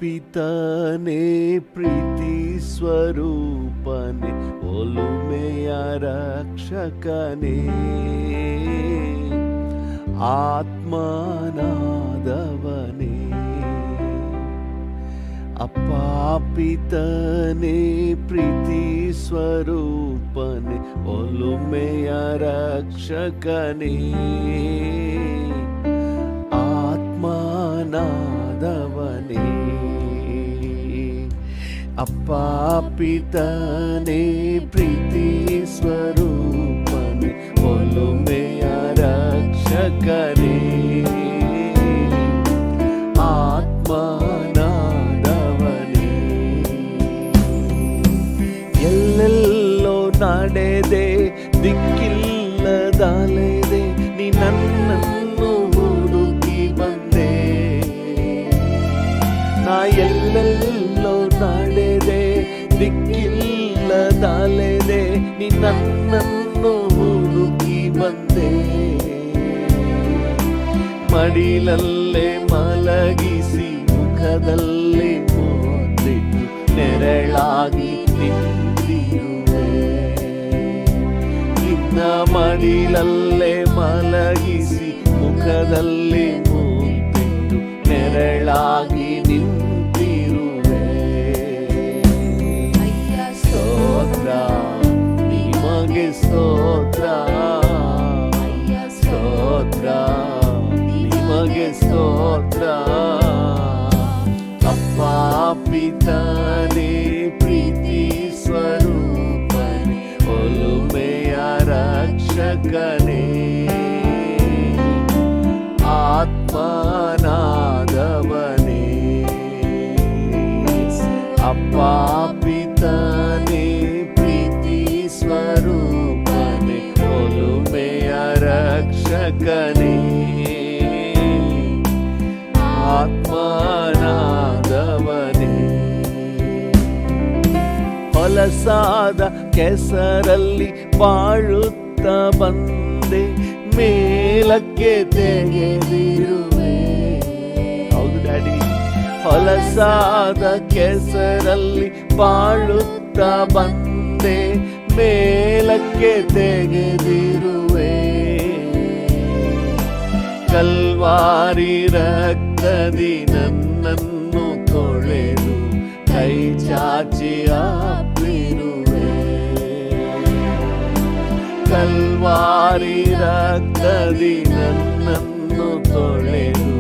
ಪಿತನೇ ಪ್ರೀತಿ ಸ್ವರೂಪನೇ ಒಲುಮೆಯ ರಕ್ಷಕನೇ ಆತ್ಮನಾದವನೇ ಅಪ್ಪ ಪಿತನೇ ಪ್ರೀತಿ ಸ್ವರೂಪನೇ ಒಲುಮೆಯ ರಕ್ಷಕನೇ ಆತ್ಮನಾದವನೇ ಅಪ್ಪ ಪಿತನೇ ಪ್ರೀತಿ ಸ್ವರೂಪನೇ ಒಲುಮೆಯ ರಕ್ಷಕನೇ ಆತ್ಮನಾದವನೇ ಎಲ್ಲೆಲ್ಲೋ ನಡೆದೆ ದಿಕ್ಕಿಲ್ಲದಲೆದೆ ನೀ ನನ್ನನ್ನು ಹುಡುಕಿ ಬಂದೆ ನಾ ಎಲ್ಲೆಲ್ಲೋ ನಡೆದೆ ದಿಕ್ಕಿಲ್ಲದಲೆದೆ ನೀ ನನ್ನನ್ನು ಹುಡುಕಿ ಬಂದೆ ಮಡಿಲಲ್ಲೇ ಮಲಗಿಸಿ ಮುಖದಲ್ಲಿ ಮುದ್ದಿಟ್ಟು ನೆರಳಾಗಿ ನಿಂತಿರುವೆ ನಿನ್ನ ಮಡಿಲಲ್ಲೇ ಮಲಗಿಸಿ ಮುಖದಲ್ಲಿ ಮುದ್ದಿಟ್ಟು ನೆರಳಾಗಿ ನಿಂತಿರುವೆ ಸ್ತೋತ್ರ ನಿಮಗೆ ಸ್ತೋತ್ರ ಸ್ತೋತ್ರ ನಿಮಗೆ ಸ್ತೋತ್ರ ಅಪ್ಪ ಪಿತನೇ ಪ್ರೀತಿ ಸ್ವರೂಪನೇ ಒಲುಮೆಯ ರಕ್ಷಕನೇ ಆತ್ಮನಾದವನೇ ಅಪ್ಪ ಪಿತನೇ ಪ್ರೀತಿ ಸ್ವರೂಪನೇ ಒಲುಮೆಯ ರಕ್ಷಕನೇ ಆತ್ಮನಾದವನೇ ಹೊಲಸಾದ ಕೆಸರಲ್ಲಿ ಬಾಳುತ್ತ ಬಂದೆ ಮೇಲಕ್ಕೆ ತೆಗೆದಿರುವೆ ಹೌದು ಡ್ಯಾಡಿ ಹೊಲಸಾದ ಕೆಸರಲ್ಲಿ ಬಾಳುತ್ತ ಬಂದೆ ಮೇಲಕ್ಕೆ ತೆಗೆದಿರುವೆ ಕಲ್ವಾರಿ ರಕ್ತದಿ ನನ್ನನ್ನು ತೊಳೆದು ಕೈ ಚಾಚಿ ಅಪ್ಪಿರುವೆ ಕಲ್ವಾರಿ ರಕ್ತದಿ ನನ್ನನ್ನು ತೊಳೆದು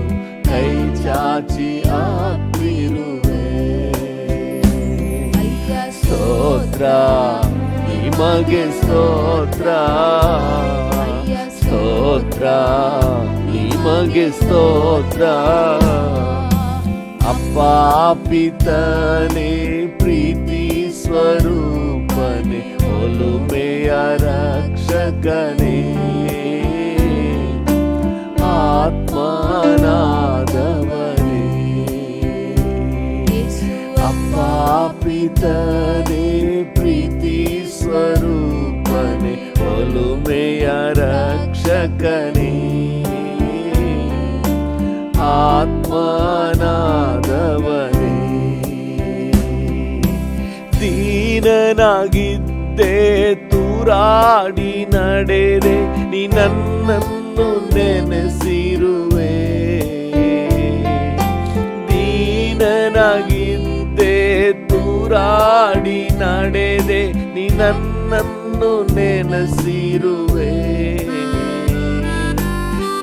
ಕೈ ಚಾಚಿ ಅಪ್ಪಿರುವೆ ಸ್ತೋತ್ರ ನಿಮಗೆ ಸ್ತೋತ್ರ ಸ್ತೋತ್ರ ನಿಮಗೆ ಸ್ತೋತ್ರ ಅಪ್ಪ ಪಿತನೇ ಪ್ರೀತಿ ಸ್ವರೂಪನೇ ಒಲುಮೆಯ ರಕ್ಷಕನೇ ಆತ್ಮನಾದವನೇ ಅಪ್ಪ ಪಿತನೇ ಪ್ರೀತಿ ಸ್ವರೂಪನೇ ಒಲುಮೆಯ ರಕ್ಷಕನೇ ಆತ್ಮನಾದವನೇ ದೀನನಾಗಿದ್ದೆ ತೂರಾಡಿ ನಡೆದೆ ನೀ ನನ್ನನ್ನು ನೆನೆಸಿರುವೆ ದೀನನಾಗಿದ್ದೆ ತೂರಾಡಿ ನಡೆದೆ ನೀ ನನ್ನನ್ನು ನೆನೆಸಿರುವೆ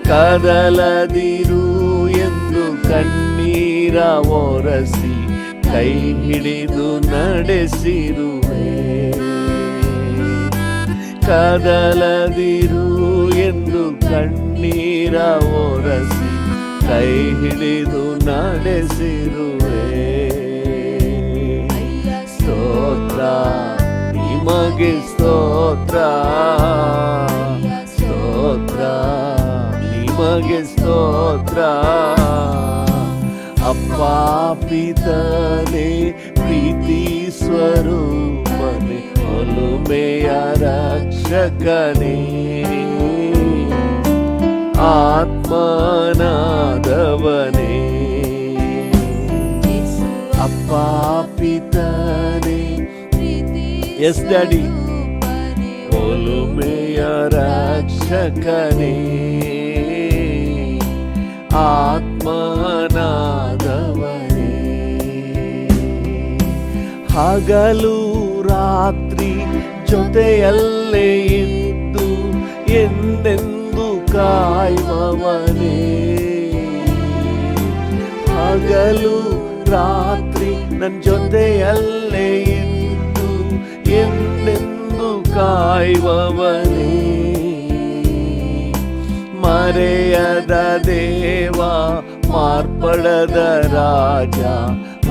ಕದಲದಿರು ಎಂದು ಕಣ್ಣೀರ ಒರೆಸಿ ಕೈ ಹಿಡಿದು ನಡೆಸಿರುವೆ ಕದಲದಿರು ಎಂದು ಕಣ್ಣೀರ ಒರೆಸಿ ಕೈ ಹಿಡಿದು ನಡೆಸಿರುವೆ ಸ್ತೋತ್ರ ನಿಮಗೆ ಸ್ತೋತ್ರ ಸ್ತೋತ್ರ ನಿಮಗೆ ಸ್ತೋತ್ರ ಅಪ್ಪ ಪಿತನೇ ಪ್ರೀತಿ ಸ್ವರೂಪನೇ ಒಲುಮೆಯ ರಕ್ಷಕನೇ ಆತ್ಮನಾದವನೇ ಎಸ್ ಡ್ಯಾಡಿ ಒಲುಮೆಯ ರಕ್ಷಕನೇ ಆತ್ಮನಾದವನೇ ಹಗಲು ರಾತ್ರಿ ಜೊತೆಯಲ್ಲೇ ಇದ್ದು ಎಂದೆಂದು ಕಾಯುವವನೇ ಹಗಲು ರಾತ್ರಿ ನನ್ನ ಜೊತೆಯಲ್ಲೇ ಇದ್ದು ಎಂದೆಂದು ಕಾಯುವವನೇ ಮರೆಯದ ದೇವ ಮಾರ್ಪಡದ ರಾಜ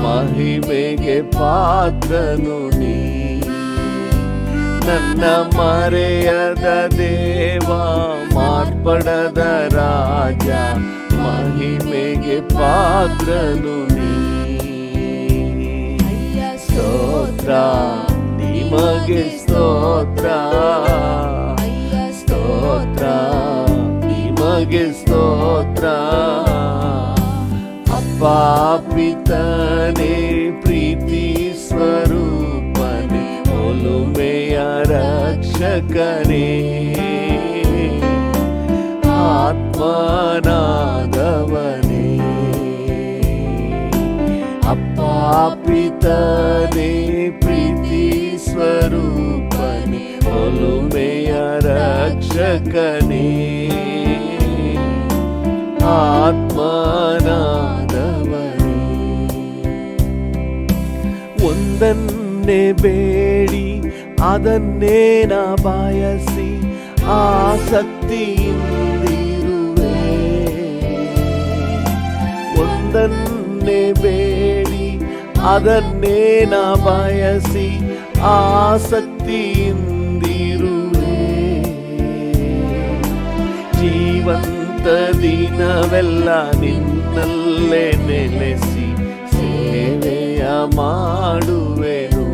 ಮಹಿಮೆಗೆ ಪಾತ್ರನು ನೀ ನನ್ನ ಮರೆಯದ ದೇವ ಮಾರ್ಪಡದ ರಾಜ ಮಹಿಮೆಗೆ ಪಾತ್ರನು ನೀ ಸ್ತೋತ್ರ ನಿಮಗೆ ಸ್ತೋತ್ರ ಸ್ತೋತ್ರ ನಿಮಗೆ ಸ್ತೋತ್ರ ಅಪ್ಪ ಪಿತನೇ ಪ್ರೀತಿ ಸ್ವರೂಪನೇ ಒಲುಮೆಯ ರಕ್ಷಕನೇ ಆತ್ಮನಾದವನೇ ಅಪ್ಪ ಪಿತನೇ ಪ್ರೀತಿ ಸ್ವರೂಪನೇ ಒಲುಮೆಯ ರಕ್ಷಕನೇ ಆತ್ಮನಾದವನೇ ಒಂದನ್ನೇ ಬೇಡಿ ಅದನ್ನೇ ನಾ ಬಯಸಿ ಆಸಕ್ತಿಯಿಂದಿರುವೆ ಒಂದನ್ನೇ ಬೇಡಿ ಅದನ್ನೇ ನಾ ಬಯಸಿ ಆಸಕ್ತಿಯಿಂದಿರುವೆ ಜೀವಂತ ದಿನವೆಲ್ಲ ನಿನ್ನಲ್ಲೇ ನೆಲೆಸಿ ಸೇವೆಯ ಮಾಡುವೆನು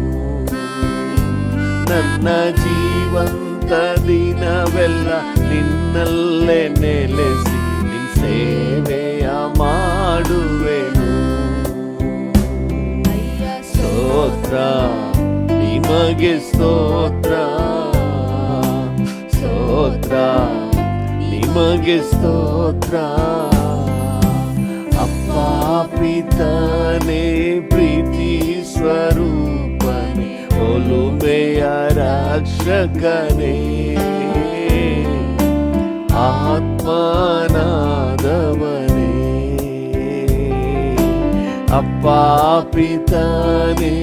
ನನ್ನ ಜೀವಂತ ದಿನವೆಲ್ಲ ನಿನ್ನಲ್ಲೇ ನೆಲೆಸಿ ನಿನ್ನ ಸೇವೆಯ ಮಾಡುವೆನು ಸ್ತೋತ್ರ ನಿಮಗೆ ಸ್ತೋತ್ರ ಸ್ತೋತ್ರ ನಿಮಗೆ ಸ್ತೋತ್ರ ಅಪ್ಪ ಪಿತನೇ ಪ್ರೀತಿ ಸ್ವರೂಪನೇ ಒಲುಮೆಯ ರಕ್ಷಕನೇ ಆತ್ಮನಾದವನೇ ಅಪ್ಪ ಪಿತನೇ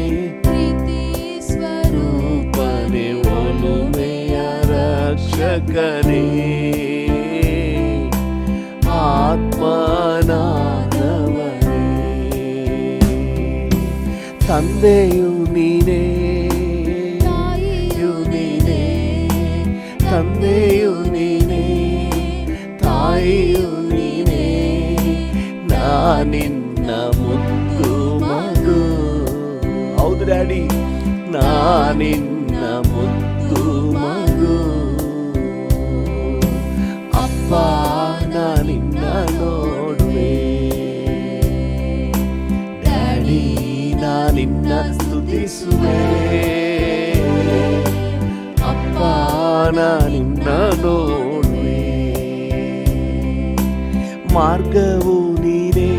ಪ್ರೀತಿ ಸ್ವರೂಪನೇ ಒಲುಮೆಯ ರಕ್ಷಕನೇ ಆತ್ಮನಾದವನೇ ತಂದೆಯು ನೀನೇ ನೀನೇ ತಂದೆಯು ನೀನೇ ತಾಯಿಯು ನೀನೇ ನಾನಿನ್ನ ಮುದ್ದು ಮಗು ಹೌದು ಡ್ಯಾಡಿ ನಾನಿನ್ನ ಮುದ್ದು ಮಗು ಅಪ್ಪ ನಾನಿನ್ನ ನೋಡುವೆ ಡ್ಯಾಡಿ ನಾನಿನ್ನ ಸ್ತುತಿಸುವೆ ಅಪ್ಪ ನಾನಿನ್ನ ನೋಡುವೆ ಮಾರ್ಗವು ನೀನೇ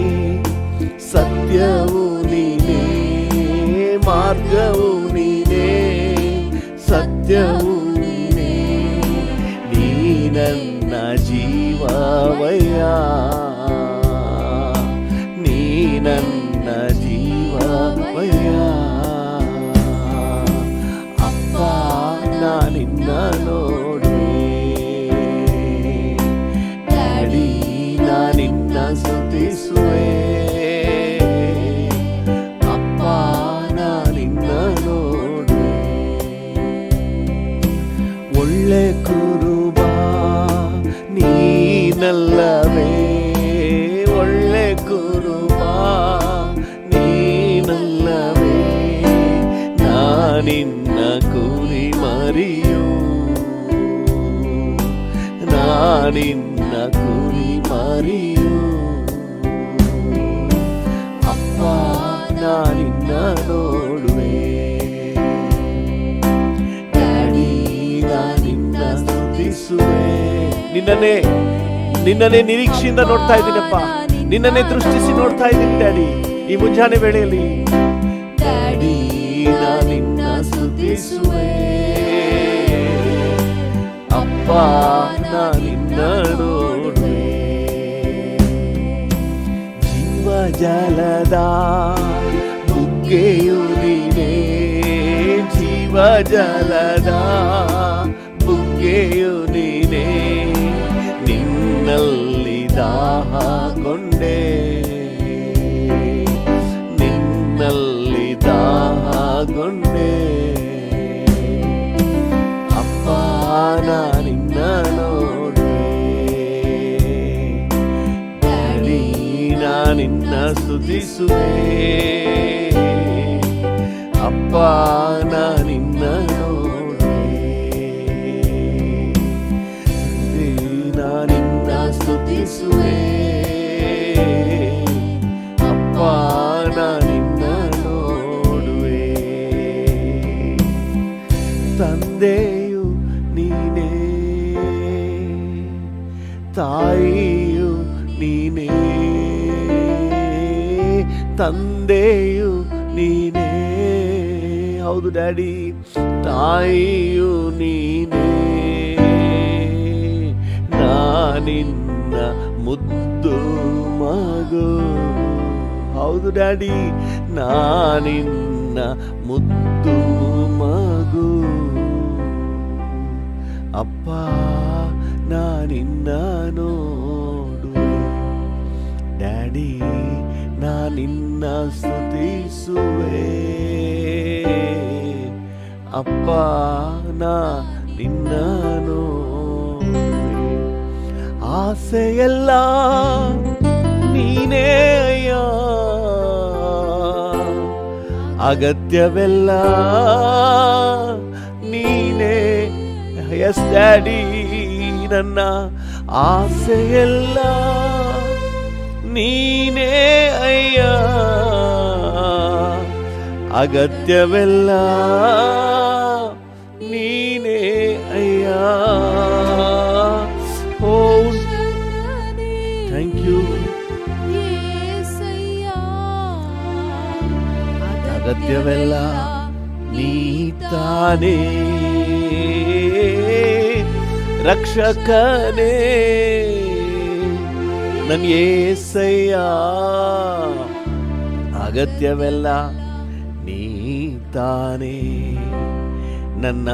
ಸತ್ಯವು ನೀನೇ ಮಾರ್ಗವು ನೀನೇ ಸತ್ಯವು ನೀನೇ ನೀ ನನ್ನ ಜೀವವಯ್ಯ ನೀ ನನ್ನ ಜೀವವಯ್ಯ ಅಪ್ಪ ನಾನಿನ್ನ ನೋಡುವೆ ಡ್ಯಾಡಿ ನಾನಿನ್ನ ಸ್ತುತಿಸುವೆ ಅಪ್ಪ ನಾನಿನ್ನ ನೋಡುವೆ ಒಳ್ಳೆ ಕುರುಬ ನೀನಲ್ಲವೇ ಒಳ್ಳೆ ಕುರುಬ ನೀನಲ್ಲವೇ ನಾನಿನ್ನ ಕುರಿ ಮರಿಯು ನಾನಿನ್ನ ಕುರಿ ಮರಿಯು ಅಪ್ಪ ನಾನಿನ್ನ ನೋಡುವೆ ನಿನ್ನನ್ನೇ ನಿರೀಕ್ಷೆಯಿಂದ ನೋಡ್ತಾ ಇದ್ದೀನಪ್ಪ. ನಿನ್ನನ್ನೇ ದೃಷ್ಟಿಸಿ ನೋಡ್ತಾ ಇದ್ದೀನಿ ಡ್ಯಾಡಿ. ಈ ಮುಂಜಾನೆ ವೇಳೆಯಲ್ಲಿ ಡ್ಯಾಡಿ ನಾನು ನಿನ್ನ ಸ್ತುತಿಸುವೆ, ಅಪ್ಪ ನಾನು ನಿನ್ನ ನೋಡುವೆ. ಜೀವ ಜಲದ ಬುಗ್ಗೆಯು ನೀನೇ, ಜೀವ ಜಲದ ಬುಗ್ಗೆಯು ನೀನೇ. ನಿನ್ನಲ್ಲಿ ದಾಹಗೊಂಡೆ, ನಿನ್ನಲ್ಲಿ ದಾಹಗೊಂಡೆ. ಅಪ್ಪ ನಾನು ನಿನ್ನ ನೋಡುವೆ, ಡ್ಯಾಡಿ ನಾನು ನಿನ್ನ ಸ್ತುತಿಸುವೆ, ಅಪ್ಪ ನಾನು ನಿನ್ನ ನೋಡುವೆ. ನಾನು ನಿನ್ನ ಸ್ತುತಿಸುವೆ, ಅಪ್ಪ ನಾನು ನಿನ್ನ ನೋಡುವೆ. ತಂದೆಯು ನೀನೇ, ತಾಯಿಯು ನೀನೇ, ತಂದೆಯು ನೀನೇ. ಹೌದು ಡ್ಯಾಡಿ, ತಾಯಿಯು ನೀನೇ. ನಾನಿನ್ನ ಮುದ್ದು ಮಗು. ಹೌದು ಡ್ಯಾಡಿ, ನಾನಿನ್ನ ಮುದ್ದು ಮಗು. ಅಪ್ಪ ನಾನಿನ್ನ ನೋಡುವೆ, ಡ್ಯಾಡಿ ನಾನಿನ್ನ ಸ್ತುತಿಸುವೆ, ಅಪ್ಪ ನಾ ನಿನ್ನ ನೋಡುವೆ. ಆಸೆಯೆಲ್ಲ ನೀನೇ ಅಯ್ಯ, ಅಗತ್ಯವೆಲ್ಲ ನೀನೇ. ಎಸ್ ಡ್ಯಾಡಿ, ನನ್ನ ಆಸೆಯೆಲ್ಲ ನೀನೇ ಅಯ್ಯ, ಅಗತ್ಯವೆಲ್ಲ ನೀನೇ ಅಯ್ಯ. ಓ ಥ್ಯಾಂಕ್ ಯು. ಅಗತ್ಯವೆಲ್ಲ ನೀ ತಾನೇ, ರಕ್ಷಕನೇ ನನ್ನ యేసయ్య. ಅಗತ್ಯವೆಲ್ಲ ನೀ ತಾನೇ, ನನ್ನ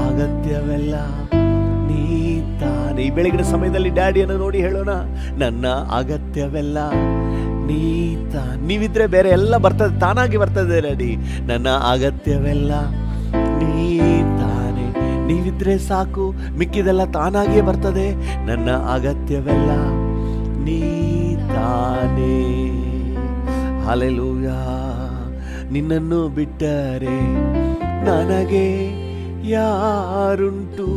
ಅಗತ್ಯವೆಲ್ಲ ನೀ ತಾನೇ. ಈ ಬೆಳಗಿನ ಸಮಯದಲ್ಲಿ ಡ್ಯಾಡಿಯನ್ನು ನೋಡಿ ಹೇಳೋಣ, ನನ್ನ ಅಗತ್ಯವೆಲ್ಲ ನೀ ತಾನೇ. ನೀವಿದ್ರೆ ಬೇರೆ ಎಲ್ಲ ಬರ್ತದೆ, ತಾನಾಗಿ ಬರ್ತದೆ ಡ್ಯಾಡಿ. ನನ್ನ ಅಗತ್ಯವೆಲ್ಲ ನೀ ತಾನೇ, ನೀವಿದ್ರೆ ಸಾಕು, ಮಿಕ್ಕಿದೆಲ್ಲ ತಾನಾಗಿಯೇ ಬರ್ತದೆ. ನನ್ನ ಅಗತ್ಯವೆಲ್ಲ ನೀ ತಾನೇ. ಹಲ್ಲೆಲೂಯಾ. ನಿನ್ನನ್ನು ಬಿಟ್ಟರೆ ನನಗೆ ಯಾರುಂಟು,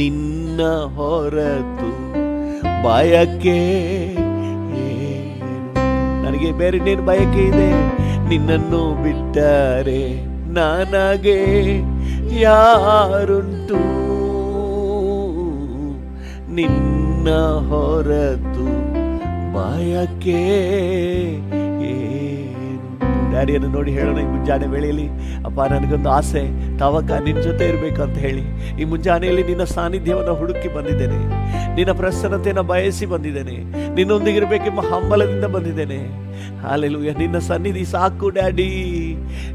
ನಿನ್ನ ಹೊರತು ಬಯಕೆ ನನಗೆ ಬೇರೆ ಇನ್ನೇನು ಬಯಕೆ ಇದೆ? ನಿನ್ನನ್ನು ಬಿಟ್ಟರೆ ನನಗೆ ಯಾರುಂಟು, ನಿನ್ನ ಹೊರತು ಬಯಕೆ. ಡ್ಯಾಡಿಯನ್ನು ನೋಡಿ ಹೇಳೋಣ ಈ ಮುಂಜಾನೆ ವೇಳೆಯಲ್ಲಿ, ಅಪ್ಪ ನನಗೊಂದು ಆಸೆ, ತವಕ ನಿನ್ನ ಜೊತೆ ಇರಬೇಕು ಅಂತ ಹೇಳಿ ಈ ಮುಂಜಾನೆಯಲ್ಲಿ ನಿನ್ನ ಸಾನ್ನಿಧ್ಯವನ್ನು ಹುಡುಕಿ ಬಂದಿದ್ದೇನೆ, ನಿನ್ನ ಪ್ರಸನ್ನತೆಯನ್ನು ಬಯಸಿ ಬಂದಿದ್ದೇನೆ, ನಿನ್ನೊಂದಿಗಿರಬೇಕೆಂಬ ಹಂಬಲದಿಂದ ಬಂದಿದ್ದೇನೆ. ಹಲ್ಲೆಲೂಯಾ. ನಿನ್ನ ಸನ್ನಿಧಿ ಸಾಕು ಡ್ಯಾಡಿ,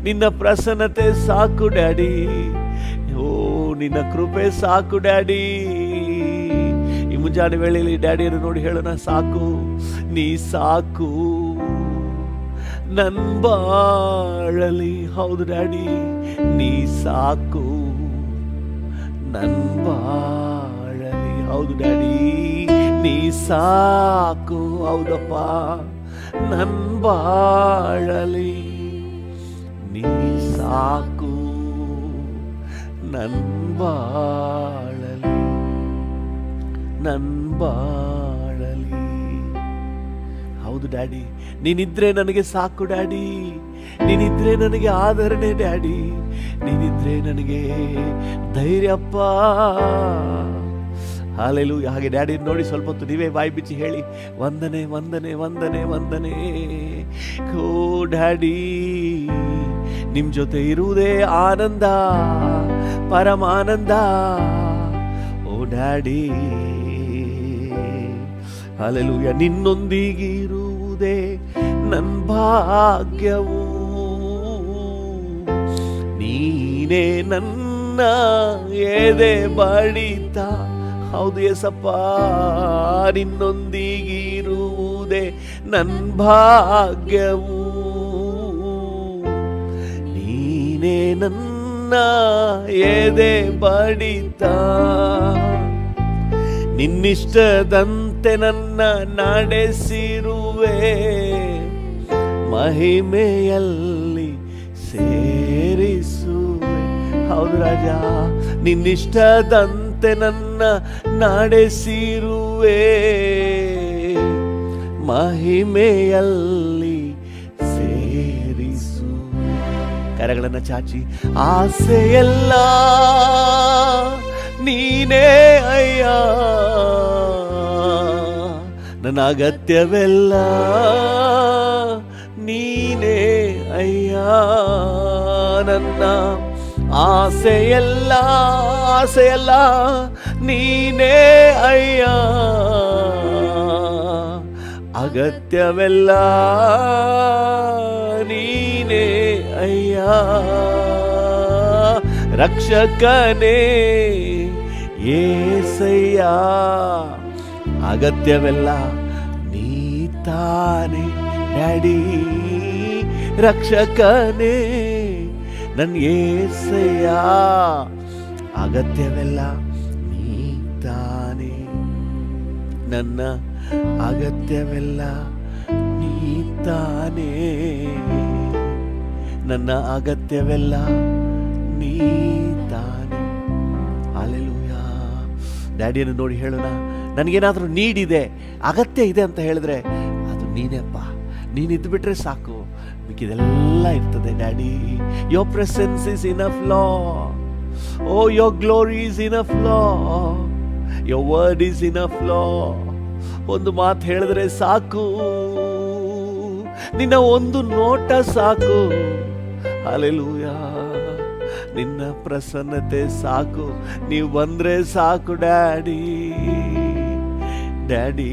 ನಿನ್ನ ಪ್ರಸನ್ನತೆ ಸಾಕು ಡ್ಯಾಡಿ, ಓ ನಿನ್ನ ಕೃಪೆ ಸಾಕು ಡ್ಯಾಡಿ. ಈ ಮುಂಜಾನೆ ವೇಳೆಯಲ್ಲಿ ಡ್ಯಾಡಿಯನ್ನು ನೋಡಿ ಹೇಳೋಣ, ಸಾಕು, ನೀ ಸಾಕು ನನ್ ಬಾಳಲಿ. ಹೌದು ಡ್ಯಾಡಿ, ನೀ ಸಾಕು ನನ್ ಬಾಳಲಿ. ಹೌದು ಡ್ಯಾಡಿ, ನೀ ಸಾಕು. ಹೌದಪ್ಪ, ನನ್ ಬಾಳಲಿ ನೀ ಸಾಕು, ನನ್ ಬಾಳಲಿ, ನನ್ ಬಾಳಲಿ. ಹೌದು ಡ್ಯಾಡಿ, ನೀನಿದ್ರೆ ನನಗೆ ಸಾಕು ಡ್ಯಾಡಿ, ನೀನಿದ್ರೆ ನನಗೆ ಆದರಣೆ ಡ್ಯಾಡಿ, ನೀನಿದ್ರೆ ಇದೇ ನನಗೆ ಧೈರ್ಯಪ್ಪ. ಹಾಲೆಲೂಯಾ. ಹಾಗೆ ಡ್ಯಾಡಿ ನೋಡಿ ಸ್ವಲ್ಪ ಹೊತ್ತು ನೀವೇ ಬಾಯಿ ಬಿಚ್ಚಿ ಹೇಳಿ, ವಂದನೆ ವಂದನೆ ವಂದನೆ ವಂದನೆ. ಓ ಡ್ಯಾಡಿ, ನಿಮ್ ಜೊತೆ ಇರುವುದೇ ಆನಂದ, ಪರಮಾನಂದ. Oh daddy, hallelujah. ನಿನ್ನೊಂದಿಗಿರುವುದೇ ನನ್ ಭಾಗ್ಯವು, ನೀನೇ ನನ್ನ ಎದೆ ಬಡಿತ. ಹೌದು ಏಸಪ್ಪ, ನಿನ್ನೊಂದಿಗಿರುವುದೇ ನನ್ ಭಾಗ್ಯವು, ನೀನೇ ನನ್ನ ಎದೆ ಬಡಿತ. ನಿನ್ನಿಷ್ಟದಂತೆ ನನ್ನ ನಡೆಸಿರುವೆ, ಮಹಿಮೆಯಲ್ಲಿ ಸೇರಿಸುವೆ. ಹೌದು ರಾಜ, ನಿನ್ನಿಷ್ಟದಂತೆ ನನ್ನ ನಡೆಸಿರುವೆ, ಮಹಿಮೆಯಲ್ಲಿ ಸೇರಿಸುವೆ. ಕರಗಳನ್ನು ಚಾಚಿ, ಆಸೆಯಲ್ಲ ನೀನೇ ಅಯ್ಯ, ನನ್ನ ಅಗತ್ಯವೆಲ್ಲ ನೀನೇ ಅಯ್ಯ. ನನ್ನ ಆಸೆಯಲ್ಲ ಆಸೆಯಲ್ಲ ನೀನೇ ಅಯ್ಯ, ಅಗತ್ಯವೆಲ್ಲ ನೀನೇ ಅಯ್ಯ. ರಕ್ಷಕನೇ ಏಸಯ್ಯ, ಅಗತ್ಯವೆಲ್ಲ ನೀ ತಾನೇ ಡ್ಯಾಡಿ. ರಕ್ಷಕನೇ ನನ್ ಏಸಯ್ಯ, ಅಗತ್ಯವೆಲ್ಲ ನೀ ತಾನೇ. ನನ್ನ ಅಗತ್ಯವೆಲ್ಲ ನೀ ತಾನೇ, ನನ್ನ ಅಗತ್ಯವೆಲ್ಲ ನೀ ತಾನೇ. ಹಲ್ಲೆಲೂಯಾ. ಡ್ಯಾಡಿಯನ್ನು ನೋಡಿ ಹೇಳೋಣ, ನನಗೇನಾದರೂ ನೀಡಿದೆ, ಅಗತ್ಯ ಇದೆ ಅಂತ ಹೇಳಿದ್ರೆ ಅದು ನೀನೇಪ್ಪ. ನೀನಿದ್ದು ಬಿಟ್ರೆ ಸಾಕು, ಮಿಕ್ಕಿದೆಲ್ಲ ಇರ್ತದೆ daddy. Your presence is enough Lord. Oh your glory is enough Lord. Your word is enough Lord. ಒಂದು ಮಾತು ಹೇಳಿದ್ರೆ ಸಾಕು, ನಿನ್ನ ಒಂದು ನೋಟ ಸಾಕು. ಹಲ್ಲೆಲೂಯಾ. ನಿನ್ನ ಪ್ರಸನ್ನತೆ ಸಾಕು, ನೀವು ಬಂದ್ರೆ ಸಾಕು daddy. Daddy,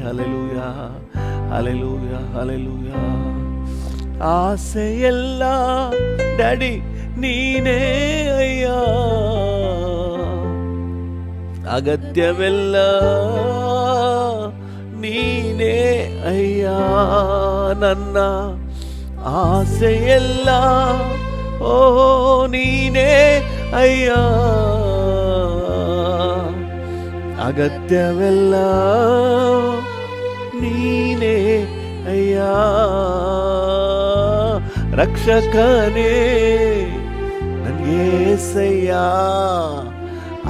hallelujah hallelujah hallelujah. ಆಸೆಯೆಲ್ಲ ಡ್ಯಾಡಿ ನೀನೇ ಅಯ್ಯ, ಅಗತ್ಯವೆಲ್ಲ ನೀನೇ ಅಯ್ಯ. ನನ್ನ ಆಸೆಯೆಲ್ಲ ಓ ನೀನೇ ಅಯ್ಯ, ಅಗತ್ಯವೆಲ್ಲ ನೀನೇ ಅಯ್ಯ. ರಕ್ಷಕನೇ ನನಗೇಸಯ್ಯ,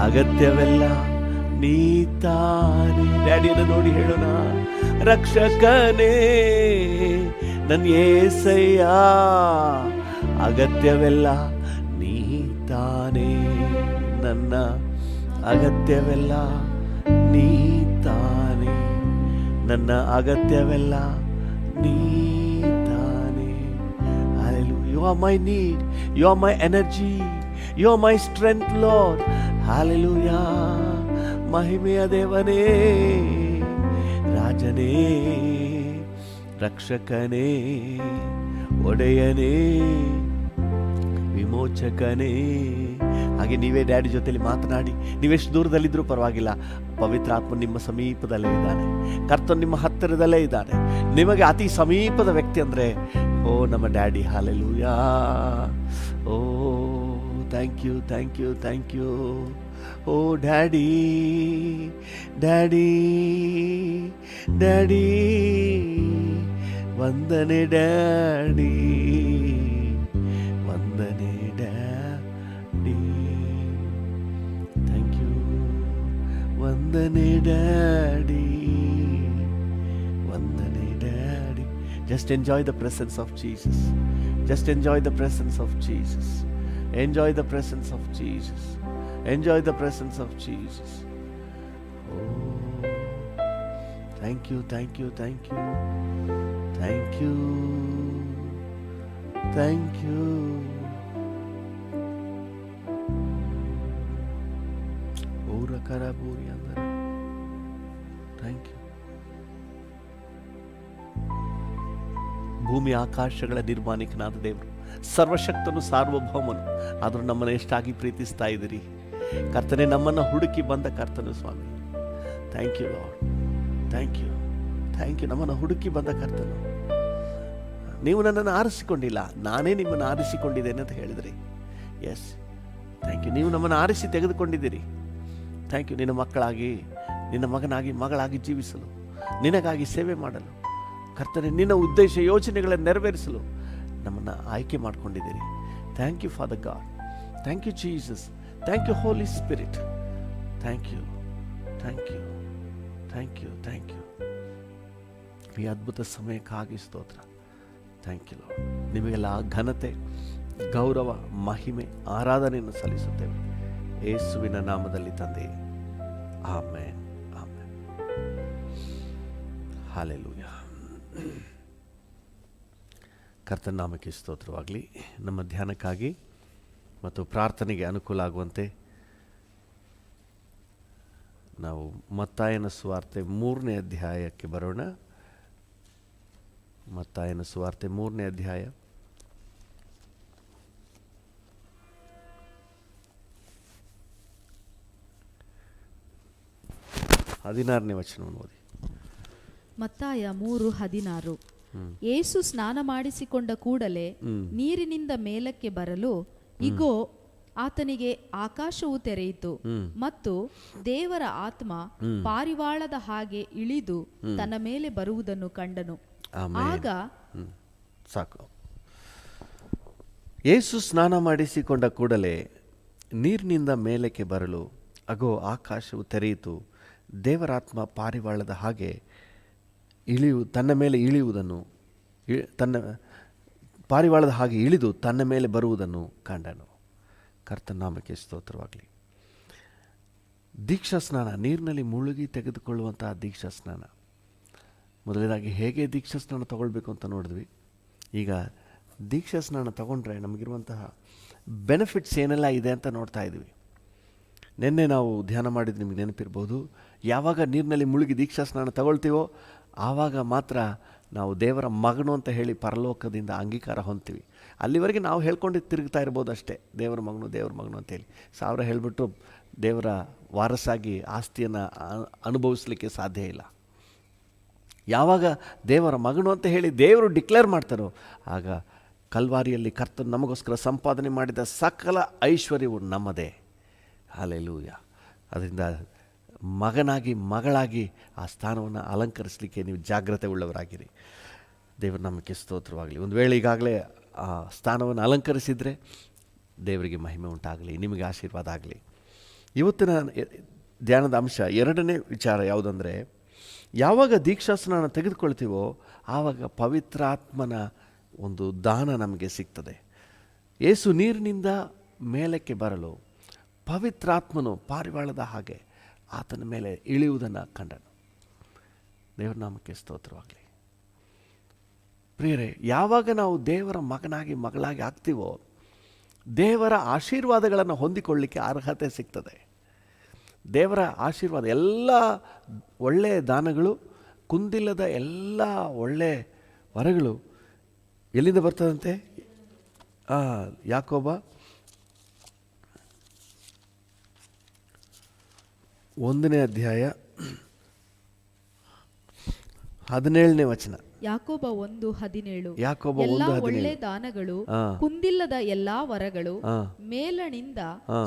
ಅಗತ್ಯವೆಲ್ಲ ನೀ ತಾನೇ. ಡ್ಯಾಡಿಯನ್ನು ನೋಡಿ ಹೇಳೋಣ, ರಕ್ಷಕನೇ ನನ್ನ ಏಸಯ್ಯ, ಅಗತ್ಯವೆಲ್ಲ ನೀ ತಾನೇ. ನನ್ನ ಅಗತ್ಯವೆಲ್ಲ ನೀ ತಾನೇ, ನನ್ನ ಅಗತ್ಯವೆಲ್ಲ ನೀ ತಾನೇ. Hallelujah. You are my need, you are my energy, you are my strength, Lord. Hallelujah. ಮಹಿಮೆಯ ದೇವನೇ, ರಾಜನೇ, ರಕ್ಷಕನೇ, ಒಡೆಯನೇ, ವಿಮೋಚಕನೇ. ಹಾಗೆ ನೀವೇ ಡ್ಯಾಡಿ ಜೊತೆಲಿ ಮಾತನಾಡಿ, ನೀವೆಷ್ಟು ದೂರದಲ್ಲಿದ್ದರೂ ಪರವಾಗಿಲ್ಲ, ಪವಿತ್ರಾತ್ಮ ನಿಮ್ಮ ಸಮೀಪದಲ್ಲೇ ಇದ್ದಾನೆ, ಕರ್ತನು ನಿಮ್ಮ ಹತ್ತಿರದಲ್ಲೇ ಇದ್ದಾನೆ. ನಿಮಗೆ ಅತಿ ಸಮೀಪದ ವ್ಯಕ್ತಿ ಅಂದರೆ ಓ ನಮ್ಮ daddy. Hallelujah. Oh thank you thank you thank you. Oh daddy daddy daddy, ವಂದನೆ ಡ್ಯಾಡಿ, ವಂದನೆ ಡ್ಯಾಡಿ. Thank you. ವಂದನೆ ಡ್ಯಾಡಿ, ವಂದನೆ daddy. Just enjoy the presence of Jesus. Just enjoy the presence of Jesus. Enjoy the presence of Jesus. Enjoy the presence of Jesus. Oh, thank you, thank you, thank you, thank you, thank you. Ora karaburi andara. Thank you. ಭೂಮಿ ಆಕಾಶಗಳ ನಿರ್ಮಾಣಿಕನಾದ ದೇವರು, ಸರ್ವಶಕ್ತನು, ಸಾರ್ವಭೌಮನು, ಆದರೂ ನಮ್ಮನ್ನು ಎಷ್ಟಾಗಿ ಪ್ರೀತಿಸ್ತಾ ಇದ್ದೀರಿ ಕರ್ತನೆ. ನಮ್ಮನ್ನು ಹುಡುಕಿ ಬಂದ ಕರ್ತನು ಸ್ವಾಮಿ. Thank you Lord, thank you, thank you. ನಮ್ಮನ್ನು ಹುಡುಕಿ ಬಂದ ಕರ್ತನು. ನೀವು ನನ್ನನ್ನು ಆರಿಸಿಕೊಂಡಿಲ್ಲ, ನಾನೇ ನಿಮ್ಮನ್ನು ಆರಿಸಿಕೊಂಡಿದ್ದೇನೆ ಅಂತ ಹೇಳಿದ್ರಿ. Yes, thank you. ನೀವು ನಮ್ಮನ್ನು ಆರಿಸಿ ತೆಗೆದುಕೊಂಡಿದ್ದೀರಿ. Thank you. ನಿನ್ನ ಮಕ್ಕಳಾಗಿ, ನಿನ್ನ ಮಗನಾಗಿ, ಮಗಳಾಗಿ ಜೀವಿಸಲು, ನಿನಗಾಗಿ ಸೇವೆ ಮಾಡಲು ಕರ್ತನೆ, ನಿನ್ನ ಉದ್ದೇಶ ಯೋಚನೆಗಳನ್ನು ನೆರವೇರಿಸಲು ನಮ್ಮನ್ನು ಆಯ್ಕೆ ಮಾಡಿಕೊಂಡಿದ್ದೀರಿ. Thank you Father God. Thank you Jesus. Thank you Holy Spirit. Thank you, thank you, thank you, thank you. ಈ ಅದ್ಭುತ ಸಮಯಕ್ಕಾಗಿ ಸ್ತೋತ್ರ. Thank you Lord. ನಿಮಗೆಲ್ಲ ಘನತೆ, ಗೌರವ, ಮಹಿಮೆ, ಆರಾಧನೆಯನ್ನು ಸಲ್ಲಿಸುತ್ತೇವೆ ಯೇಸುವಿನ ನಾಮದಲ್ಲಿ ತಂದೆ. Amen, amen. ಹಲ್ಲೆಲೂಯಾ. ಕರ್ತನ ನಾಮಕ್ಕೆ ಸ್ತೋತ್ರವಾಗಲಿ. ನಮ್ಮ ಧ್ಯಾನಕ್ಕಾಗಿ ಮತ್ತು ಪ್ರಾರ್ಥನೆಗೆ ಅನುಕೂಲ ಆಗುವಂತೆ ನಾವು ಮತ್ತಾಯನ ಸುವಾರ್ತೆ 3ನೇ ಅಧ್ಯಾಯಕ್ಕೆ ಬರೋಣ. ಮತ್ತಾಯನ ಸುವಾರ್ತೆ 3ನೇ ಅಧ್ಯಾಯ 16ನೇ ವಚನವನ್ನು ಓದಿ. ಮತ್ತಾಯ 3:16. ಯೇಸು ಸ್ನಾನ ಮಾಡಿಸಿಕೊಂಡ ಕೂಡಲೇ ನೀರಿನಿಂದ ಮೇಲಕ್ಕೆ ಬರಲು ಇಗೋ, ಆತನಿಗೆ ಆಕಾಶವು ತೆರೆಯಿತು ಮತ್ತು ದೇವರ ಆತ್ಮ ಪಾರಿವಾಳದ ಹಾಗೆ ಇಳಿದು ತನ್ನ ಮೇಲೆ ಬರುವುದನ್ನು ಕಂಡನು. ಆಗ ಸಾಕು. ಯೇಸು ಸ್ನಾನ ಮಾಡಿಸಿಕೊಂಡ ಕೂಡಲೇ ನೀರಿನಿಂದ ಮೇಲಕ್ಕೆ ಬರಲು ಅಗೋ, ಆಕಾಶವು ತೆರೆಯಿತು, ದೇವರಾತ್ಮ ಪಾರಿವಾಳದ ಹಾಗೆ ತನ್ನ ಮೇಲೆ ಇಳಿಯುವುದನ್ನು, ಪಾರಿವಾಳದ ಹಾಗೆ ಇಳಿದು ತನ್ನ ಮೇಲೆ ಬರುವುದನ್ನು ಕಂಡನು. ಕರ್ತನ ನಾಮಕ್ಕೆ ಸ್ತೋತ್ರವಾಗಲಿ. ದೀಕ್ಷಾ ಸ್ನಾನ, ನೀರಿನಲ್ಲಿ ಮುಳುಗಿ ತೆಗೆದುಕೊಳ್ಳುವಂತಹ ದೀಕ್ಷಾ ಸ್ನಾನ. ಮೊದಲನೇದಾಗಿ ಹೇಗೆ ದೀಕ್ಷಾ ಸ್ನಾನ ತಗೊಳ್ಬೇಕು ಅಂತ ನೋಡಿದ್ವಿ. ಈಗ ದೀಕ್ಷಾ ಸ್ನಾನ ತಗೊಂಡ್ರೆ ನಮಗಿರುವಂತಹ ಬೆನಿಫಿಟ್ಸ್ ಏನೆಲ್ಲ ಇದೆ ಅಂತ ನೋಡ್ತಾ ಇದ್ವಿ. ನಿನ್ನೆ ನಾವು ಧ್ಯಾನ ಮಾಡಿದ್ದು ನಿಮಗೆ ನೆನಪಿರ್ಬೋದು. ಯಾವಾಗ ನೀರಿನಲ್ಲಿ ಮುಳುಗಿ ದೀಕ್ಷಾ ಸ್ನಾನ ತಗೊಳ್ತೀವೋ ಆವಾಗ ಮಾತ್ರ ನಾವು ದೇವರ ಮಗನು ಅಂತ ಹೇಳಿ ಪರಲೋಕದಿಂದ ಅಂಗೀಕಾರ ಹೊಂದ್ತೀವಿ. ಅಲ್ಲಿವರೆಗೆ ನಾವು ಹೇಳ್ಕೊಂಡು ತಿರುಗ್ತಾ ಇರ್ಬೋದು ಅಷ್ಟೇ, ದೇವರ ಮಗನು, ದೇವರ ಮಗನು ಅಂತೇಳಿ. 1000 ಹೇಳಿಬಿಟ್ಟು ದೇವರ ವಾರಸಾಗಿ ಆಸ್ತಿಯನ್ನು ಅನುಭವಿಸಲಿಕ್ಕೆ ಸಾಧ್ಯ ಇಲ್ಲ. ಯಾವಾಗ ದೇವರ ಮಗನು ಅಂತ ಹೇಳಿ ದೇವರು ಡಿಕ್ಲೇರ್ ಮಾಡ್ತಾರೋ ಆಗ ಕಲ್ವಾರಿಯಲ್ಲಿ ಕರ್ತನು ನಮಗೋಸ್ಕರ ಸಂಪಾದನೆ ಮಾಡಿದ ಸಕಲ ಐಶ್ವರ್ಯವು ನಮ್ಮದೇ. ಹಲ್ಲೆಲೂಯಾ. ಅದರಿಂದ ಮಗನಾಗಿ, ಮಗಳಾಗಿ ಆ ಸ್ಥಾನವನ್ನು ಅಲಂಕರಿಸಲಿಕ್ಕೆ ನೀವು ಜಾಗ್ರತೆ ಉಳ್ಳವರಾಗಿರಿ. ದೇವರ ನಾಮಕ್ಕೆ ಸ್ತೋತ್ರವಾಗಲಿ. ಒಂದು ವೇಳೆ ಈಗಾಗಲೇ ಆ ಸ್ಥಾನವನ್ನು ಅಲಂಕರಿಸಿದರೆ ದೇವರಿಗೆ ಮಹಿಮೆ ಉಂಟಾಗಲಿ, ನಿಮಗೆ ಆಶೀರ್ವಾದ ಆಗಲಿ. ಇವತ್ತಿನ ಧ್ಯಾನದ ಅಂಶ 2ನೇ ವಿಚಾರ ಯಾವುದಂದರೆ, ಯಾವಾಗ ದೀಕ್ಷಾಸ್ನಾನ ತೆಗೆದುಕೊಳ್ತೀವೋ ಆವಾಗ ಪವಿತ್ರಾತ್ಮನ ಒಂದು ದಾನ ನಮಗೆ ಸಿಗ್ತದೆ. ಯೇಸು ನೀರಿನಿಂದ ಮೇಲಕ್ಕೆ ಬರಲು ಪವಿತ್ರಾತ್ಮನು ಪಾರಿವಾಳದ ಹಾಗೆ ಆತನ ಮೇಲೆ ಇಳಿಯುವುದನ್ನು ಕಂಡನು. ದೇವರ ನಾಮಕ್ಕೆ ಸ್ತೋತ್ರವಾಗಲಿ. ಪ್ರಿಯರೇ, ಯಾವಾಗ ನಾವು ದೇವರ ಮಗನಾಗಿ, ಮಗಳಾಗಿ ಆಗ್ತೀವೋ ದೇವರ ಆಶೀರ್ವಾದಗಳನ್ನು ಹೊಂದಿಕೊಳ್ಳಲಿಕ್ಕೆ ಅರ್ಹತೆ ಸಿಗ್ತದೆ. ದೇವರ ಆಶೀರ್ವಾದ, ಎಲ್ಲ ಒಳ್ಳೆಯ ದಾನಗಳು, ಕುಂದಿಲ್ಲದ ಎಲ್ಲ ಒಳ್ಳೆಯ ವರಗಳು ಎಲ್ಲಿಂದ ಬರ್ತದಂತೆ? ಯಾಕೋಬ 1ನೇ ಅಧ್ಯಾಯ 17ನೇ ವಚನ. ಯಾಕೋಬ 1:17. ಯಾಕೋಬ ಎಲ್ಲಾ ಒಳ್ಳೆ ದಾನಗಳು, ಕುಂದಿಲ್ಲದ ಎಲ್ಲಾ ವರಗಳು ಮೇಲಣಿಂದ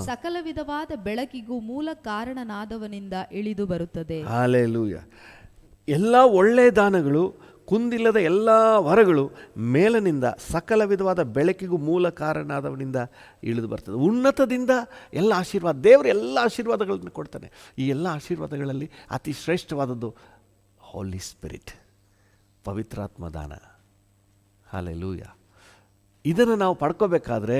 ಸಕಲ ವಿಧವಾದ ಬೆಳಕಿಗೂ ಮೂಲ ಕಾರಣನಾದವನಿಂದ ಇಳಿದು ಬರುತ್ತದೆ. ಹಲ್ಲೆಲೂಯಾ. ಎಲ್ಲ ಒಳ್ಳೆ ದಾನಗಳು, ಕುಂದಿಲ್ಲದ ಎಲ್ಲ ವರಗಳು ಮೇಲನಿಂದ ಸಕಲ ವಿಧವಾದ ಬೆಳಕಿಗೂ ಮೂಲ ಕಾರಣನಾದವನಿಂದ ಇಳಿದು ಬರ್ತದೆ. ಉನ್ನತದಿಂದ ಎಲ್ಲ ಆಶೀರ್ವಾದ, ದೇವರು ಎಲ್ಲ ಆಶೀರ್ವಾದಗಳನ್ನು ಕೊಡ್ತಾನೆ. ಈ ಎಲ್ಲ ಆಶೀರ್ವಾದಗಳಲ್ಲಿ ಅತಿ ಶ್ರೇಷ್ಠವಾದದ್ದು ಹೋಲಿ ಸ್ಪಿರಿಟ್, ಪವಿತ್ರಾತ್ಮ ದಾನ. ಹಲ್ಲೆಲೂಯಾ. ಇದನ್ನು ನಾವು ಪಡ್ಕೋಬೇಕಾದ್ರೆ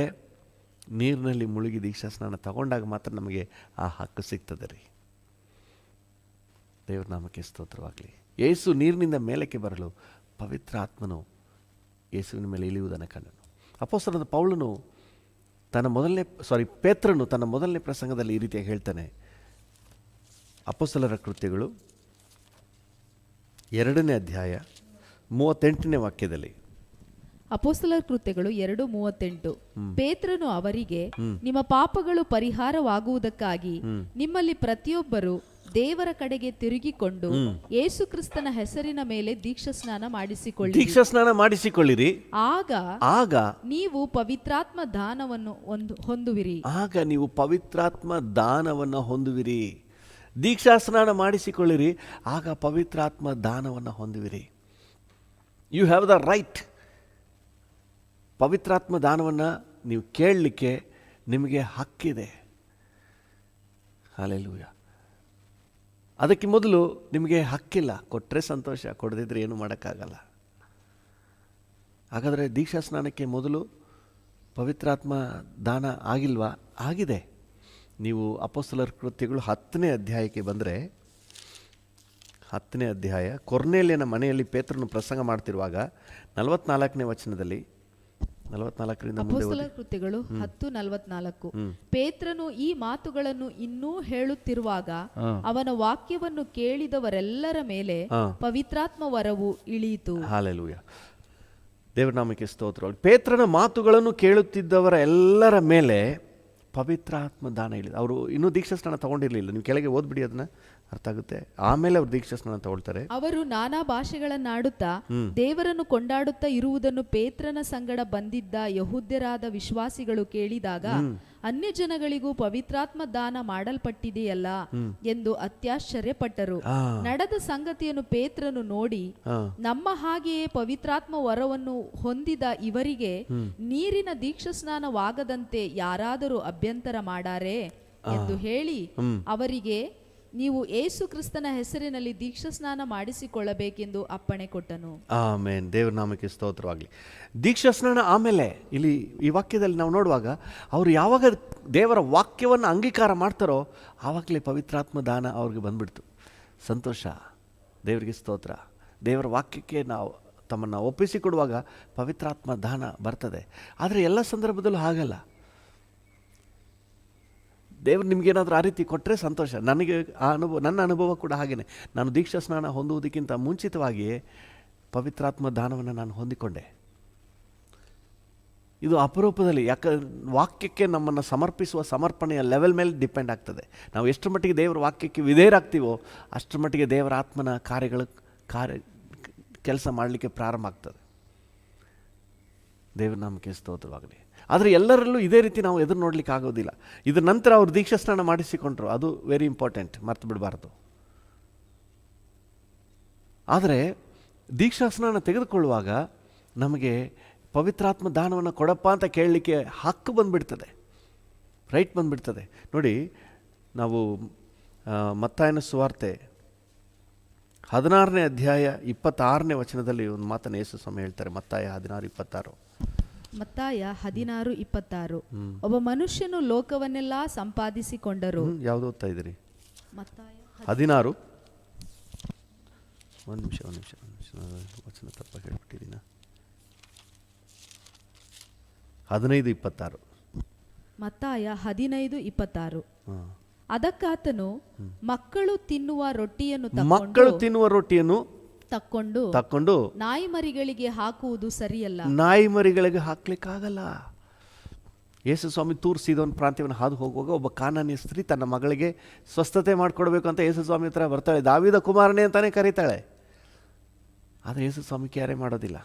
ನೀರಿನಲ್ಲಿ ಮುಳುಗಿ ದೀಕ್ಷಾ ಸ್ನಾನ ತಗೊಂಡಾಗ ಮಾತ್ರ ನಮಗೆ ಆ ಹಕ್ಕು ಸಿಗ್ತದೆ ರೀ. ದೇವ್ರ ನಾಮಕ್ಕೆ ಸ್ತೋತ್ರವಾಗಲಿ. ಯೇಸು ನೀರಿನಿಂದ ಮೇಲಕ್ಕೆ ಬರಲು ಪವಿತ್ರ ಆತ್ಮನು ಯೇಸುವಿನ ಮೇಲೆ ಇಳಿಯುವುದನ್ನು ಕಂಡನು. ಅಪೊಸ್ತಲನಾದ ಪೌಲನು ಪೇತ್ರನು ತನ್ನ ಮೊದಲನೇ ಪ್ರಸಂಗದಲ್ಲಿ ಈ ರೀತಿಯಾಗಿ ಹೇಳ್ತಾನೆ. ಅಪೊಸ್ತಲರ ಕೃತ್ಯಗಳು 2ನೇ ಅಧ್ಯಾಯ 38ನೇ ವಾಕ್ಯದಲ್ಲಿ. ಅಪೊಸ್ತಲರ ಕೃತ್ಯಗಳು 2:38. ಪೇತ್ರನು ಅವರಿಗೆ, ನಿಮ್ಮ ಪಾಪಗಳು ಪರಿಹಾರವಾಗುವುದಕ್ಕಾಗಿ ನಿಮ್ಮಲ್ಲಿ ಪ್ರತಿಯೊಬ್ಬರು ದೇವರ ಕಡೆಗೆ ತಿರುಗಿಕೊಂಡು ಯೇಸು ಕ್ರಿಸ್ತನ ಹೆಸರಿನ ಮೇಲೆ ದೀಕ್ಷಾಸ್ನಾನ ಮಾಡಿಸಿಕೊಳ್ಳಿರಿ. ಆಗ ನೀವು ಪವಿತ್ರಾತ್ಮ ದಾನವನ್ನು ಹೊಂದುವಿರಿ. ದೀಕ್ಷಾಸ್ನಾನ ಮಾಡಿಸಿಕೊಳ್ಳಿರಿ, ಆಗ ಪವಿತ್ರಾತ್ಮ ದಾನವನ್ನು ಹೊಂದುವಿರಿ. You have the right. ಪವಿತ್ರಾತ್ಮ ದಾನವನ್ನು ನೀವು ಕೇಳಲಿಕ್ಕೆ ನಿಮಗೆ ಹಕ್ಕಿದೆ. ಹಲ್ಲೆಲೂಯಾ. ಅದಕ್ಕೆ ಮೊದಲು ನಿಮಗೆ ಹಕ್ಕಿಲ್ಲ. ಕೊಟ್ಟರೆ ಸಂತೋಷ, ಕೊಡದಿದ್ರೆ ಏನು ಮಾಡೋಕ್ಕಾಗಲ್ಲ. ಹಾಗಾದರೆ ದೀಕ್ಷಾ ಸ್ನಾನಕ್ಕೆ ಮೊದಲು ಪವಿತ್ರಾತ್ಮ ದಾನ ಆಗಿಲ್ವಾ? ಆಗಿದೆ. ನೀವು ಅಪೊಸ್ತಲರ ಕೃತ್ಯಗಳು 10ನೇ ಅಧ್ಯಾಯಕ್ಕೆ ಬಂದರೆ, 10ನೇ ಅಧ್ಯಾಯ, ಕೊರ್ನೇಲಿಯನ ಮನೆಯಲ್ಲಿ ಪೇತ್ರನು ಪ್ರಸಂಗ ಮಾಡ್ತಿರುವಾಗ 44ನೇ ವಚನದಲ್ಲಿ, 44ರಿಂದ ಅಪೊಸ್ತಲರ ಕೃತ್ಯಗಳು 10:44. ಪೇತ್ರನು ಈ ಮಾತುಗಳನ್ನು ಇನ್ನೂ ಹೇಳುತ್ತಿರುವಾಗ ಅವನ ವಾಕ್ಯವನ್ನು ಕೇಳಿದವರೆಲ್ಲರ ಮೇಲೆ ಪವಿತ್ರಾತ್ಮ ವರವು ಇಳಿಯಿತು. ಹಲ್ಲೆಲೂಯಾ. ದೇವರ ನಾಮಕ್ಕೆ ಸ್ತೋತ್ರ. ಪೇತ್ರನ ಮಾತುಗಳನ್ನು ಕೇಳುತ್ತಿದ್ದವರ ಎಲ್ಲರ ಮೇಲೆ ಪವಿತ್ರಾತ್ಮ ದಾನ ಇಳಿದು. ಅವರು ಇನ್ನೂ ದೀಕ್ಷಾಸ್ನಾನ ತಗೊಂಡಿರಲಿಲ್ಲ. ನೀವು ಕೆಳಗೆ ಓದ್ಬಿಡಿ, ಅದನ್ನ ಅರ್ಥ ಆಗುತ್ತೆ. ಆಮೇಲೆ ಅವರು ದೀಕ್ಷಾಸ್ನಾನ ತಗೊಳ್ತಾರೆ. ಅವರು ನಾನಾ ಭಾಷೆಗಳನ್ನಾಡುತ್ತಾ ದೇವರನ್ನು ಕೊಂಡಾಡುತ್ತಾ ಇರುವುದನ್ನು ಪೇತ್ರನ ಸಂಗಡ ಬಂದಿದ್ದ ಯಹೂದ್ಯರಾದ ವಿಶ್ವಾಸಿಗಳು ಕೇಳಿದಾಗ, ಅನ್ಯ ಜನಗಳಿಗೂ ಪವಿತ್ರಾತ್ಮ ದಾನ ಮಾಡಲ್ಪಟ್ಟಿದೆಯಲ್ಲ ಎಂದು ಅತ್ಯಾಶ್ಚರ್ಯಪಟ್ಟರು. ನಡೆದ ಸಂಗತಿಯನ್ನು ಪೇತ್ರನು ನೋಡಿ, ನಮ್ಮ ಹಾಗೆಯೇ ಪವಿತ್ರಾತ್ಮ ವರವನ್ನು ಹೊಂದಿದ ಇವರಿಗೆ ನೀರಿನ ದೀಕ್ಷಾಸ್ನಾನವಾಗದಂತೆ ಯಾರಾದರೂ ಅಭ್ಯಂತರ ಮಾಡಾರೆ ಎಂದು ಹೇಳಿ ಅವರಿಗೆ, ನೀವು ಯೇಸು ಕ್ರಿಸ್ತನ ಹೆಸರಿನಲ್ಲಿ ದೀಕ್ಷಾಸ್ನಾನ ಮಾಡಿಸಿಕೊಳ್ಳಬೇಕೆಂದು ಅಪ್ಪಣೆ ಕೊಟ್ಟನು. ಆಮೆನ್. ದೇವರ ನಾಮಕ್ಕೆ ಸ್ತೋತ್ರವಾಗಲಿ. ದೀಕ್ಷಾಸ್ನಾನ ಆಮೇಲೆ ಇಲ್ಲಿ ಈ ವಾಕ್ಯದಲ್ಲಿ ನಾವು ನೋಡುವಾಗ, ಅವರು ಯಾವಾಗ ದೇವರ ವಾಕ್ಯವನ್ನು ಅಂಗೀಕಾರ ಮಾಡ್ತಾರೋ ಆವಾಗಲೇ ಪವಿತ್ರಾತ್ಮ ದಾನ ಅವ್ರಿಗೆ ಬಂದ್ಬಿಡ್ತು. ಸಂತೋಷ. ದೇವರಿಗೆ ಸ್ತೋತ್ರ. ದೇವರ ವಾಕ್ಯಕ್ಕೆ ನಾವು ತಮ್ಮನ್ನು ಒಪ್ಪಿಸಿಕೊಡುವಾಗ ಪವಿತ್ರಾತ್ಮ ದಾನ ಬರ್ತದೆ. ಆದರೆ ಎಲ್ಲ ಸಂದರ್ಭದಲ್ಲೂ ಹಾಗಲ್ಲ. ದೇವರು ನಿಮಗೇನಾದರೂ ಆ ರೀತಿ ಕೊಟ್ಟರೆ ಸಂತೋಷ. ನನಗೆ ಆ ನನ್ನ ಅನುಭವ ಕೂಡ ಹಾಗೆಯೇ. ನಾನು ದೀಕ್ಷಾ ಸ್ನಾನ ಹೊಂದುವುದಕ್ಕಿಂತ ಮುಂಚಿತವಾಗಿಯೇ ಪವಿತ್ರಾತ್ಮ ದಾನವನ್ನು ನಾನು ಹೊಂದಿಕೊಂಡೆ. ಇದು ಅಪರೂಪದಲ್ಲಿ, ವಾಕ್ಯಕ್ಕೆ ನಮ್ಮನ್ನು ಸಮರ್ಪಿಸುವ ಸಮರ್ಪಣೆಯ ಲೆವೆಲ್ ಮೇಲೆ ಡಿಪೆಂಡ್ ಆಗ್ತದೆ. ನಾವು ಎಷ್ಟು ಮಟ್ಟಿಗೆ ದೇವರ ವಾಕ್ಯಕ್ಕೆ ವಿಧೇಯರಾಗ್ತೀವೋ ಅಷ್ಟರ ಮಟ್ಟಿಗೆ ದೇವರ ಆತ್ಮನ ಕೆಲಸ ಮಾಡಲಿಕ್ಕೆ ಪ್ರಾರಂಭ ಆಗ್ತದೆ. ದೇವರ ನಾಮಕ್ಕೆ ಸ್ತೋತ್ರವಾಗಲಿ. ಆದರೆ ಎಲ್ಲರಲ್ಲೂ ಇದೇ ರೀತಿ ನಾವು ಎದುರು ನೋಡಲಿಕ್ಕೆ ಆಗೋದಿಲ್ಲ. ಇದರ ನಂತರ ಅವರು ದೀಕ್ಷಾಸ್ನಾನ ಮಾಡಿಸಿಕೊಂಡ್ರು. ಅದು ವೆರಿ ಇಂಪಾರ್ಟೆಂಟ್, ಮರ್ತು ಬಿಡಬಾರ್ದು. ಆದರೆ ದೀಕ್ಷಾಸ್ನಾನ ತೆಗೆದುಕೊಳ್ಳುವಾಗ ನಮಗೆ ಪವಿತ್ರಾತ್ಮ ದಾನವನ್ನು ಕೊಡಪ್ಪ ಅಂತ ಕೇಳಲಿಕ್ಕೆ ಹಕ್ಕು ಬಂದುಬಿಡ್ತದೆ, ರೈಟ್ ಬಂದುಬಿಡ್ತದೆ. ನೋಡಿ, ನಾವು ಮತ್ತಾಯನ ಸುವಾರ್ತೆ 16ನೇ ಅಧ್ಯಾಯ 26ನೇ ವಚನದಲ್ಲಿ ಒಂದು ಮಾತನ್ನು ಯೇಸು ಸ್ವಾಮಿ ಹೇಳ್ತಾರೆ. ಮತ್ತಾಯ 16:26. ಮತ್ತಾಯ 16:26. ಒಬ್ಬ ಮನುಷ್ಯನು ಲೋಕವನ್ನೆಲ್ಲ ಸಂಪಾದಿಸಿಕೊಂಡರು. ಯಾವುದು ಓದ್ತಾ ಇದ್ದೀರಿ? ಮತ್ತಾಯ 16. ಒಂದು ನಿಮಿಷ ವಚನ ತಪ್ಪಾಗಿ ಹೇಳ್ಬಿಟ್ಟಿದ್ದೀನ. 15:26. ಮತ್ತಾಯ 15:26. ಅದಕ್ಕಾತನು ಮಕ್ಕಳು ತಿನ್ನುವ ರೊಟ್ಟಿಯನ್ನು ತಕ್ಕೊಂಡು ನಾಯಿ ಮರಿಗಳಿಗೆ ಹಾಕುವುದು ಸರಿಯಲ್ಲ. ನಾಯಿ ಮರಿಗಳಿಗೆ ಹಾಕ್ಲಿಕ್ಕಾಗಲ್ಲ. ಯೇಸು ಸ್ವಾಮಿ ತೂರ್ ಸೀದೋನ್ ಪ್ರಾಂತ್ಯವನ್ನು ಹಾದು ಹೋಗುವಾಗ ಒಬ್ಬ ಕಾನಾನ್ಯ ಸ್ತ್ರೀ ತನ್ನ ಮಗಳಿಗೆ ಸ್ವಸ್ಥತೆ ಮಾಡಿಕೊಡ್ಬೇಕು ಅಂತ ಯೇಸು ಸ್ವಾಮಿ ಹತ್ರ ಬರ್ತಾಳೆ. ದಾವೀದ ಕುಮಾರನೇ ಅಂತಾನೆ ಕರೀತಾಳೆ. ಆದರೆ ಯೇಸು ಸ್ವಾಮಿ ಕ್ಯಾರೆ ಮಾಡೋದಿಲ್ಲ.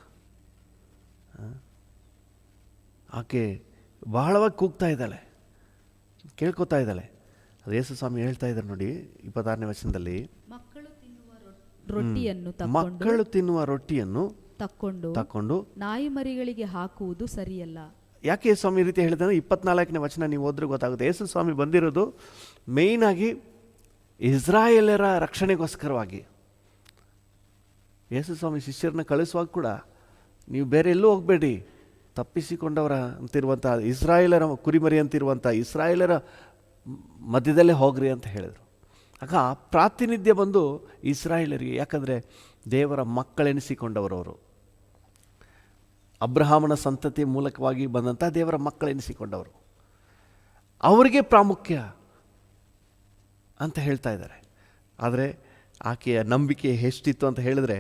ಆಕೆ ಬಹಳವಾಗಿ ಕೂಗ್ತಾ ಇದ್ದಾಳೆ, ಕೇಳ್ಕೊತಾ ಇದ್ದಾಳೆ. ಅದು ಯೇಸು ಸ್ವಾಮಿ ಹೇಳ್ತಾ ಇದ್ದಾರೆ ನೋಡಿ 26ನೇ ವಚನದಲ್ಲಿ, ಮಕ್ಕಳು ತಿನ್ನುವ ರೊಟ್ಟಿಯನ್ನು ತಕ್ಕೊಂಡು ನಾಯಿ ಮರಿಗಳಿಗೆ ಹಾಕುವುದು ಸರಿಯಲ್ಲ. ಯಾಕೆ ಯೇಸು ಸ್ವಾಮಿ ಈ ರೀತಿ ಹೇಳಿದ್ರೆ 24ನೇ ವಚನ ನೀವು ಓದ್ರೆ ಗೊತ್ತಾಗುತ್ತೆ. ಯೇಸು ಸ್ವಾಮಿ ಬಂದಿರೋದು ಮೇಯ್ನ್ ಆಗಿ ಇಸ್ರಾಯೇಲರ ರಕ್ಷಣೆಗೋಸ್ಕರವಾಗಿ. ಯೇಸು ಸ್ವಾಮಿ ಶಿಷ್ಯರನ್ನ ಕಳಿಸುವಾಗ ಕೂಡ ನೀವು ಬೇರೆ ಎಲ್ಲೂ ಹೋಗಬೇಡಿ, ತಪ್ಪಿಸಿಕೊಂಡವರ ಅಂತಿರುವಂಥ ಇಸ್ರಾಯೇಲರ ಕುರಿಮರಿ ಅಂತಿರುವಂಥ ಇಸ್ರಾಯೇಲರ ಮಧ್ಯದಲ್ಲೇ ಹೋಗ್ರಿ ಅಂತ ಹೇಳಿದರು. ಆಗ ಪ್ರಾತಿನಿಧ್ಯ ಬಂದು ಇಸ್ರಾಯೇಲರಿಗೆ, ಯಾಕಂದರೆ ದೇವರ ಮಕ್ಕಳೆನಿಸಿಕೊಂಡವರವರು, ಅಬ್ರಹಾಮನ ಸಂತತಿಯ ಮೂಲಕವಾಗಿ ಬಂದಂಥ ದೇವರ ಮಕ್ಕಳೆನಿಸಿಕೊಂಡವರು, ಅವರಿಗೆ ಪ್ರಾಮುಖ್ಯ ಅಂತ ಹೇಳ್ತಾ ಇದ್ದಾರೆ. ಆದರೆ ಆಕೆಯ ನಂಬಿಕೆ ಎಷ್ಟಿತ್ತು ಅಂತ ಹೇಳಿದ್ರೆ,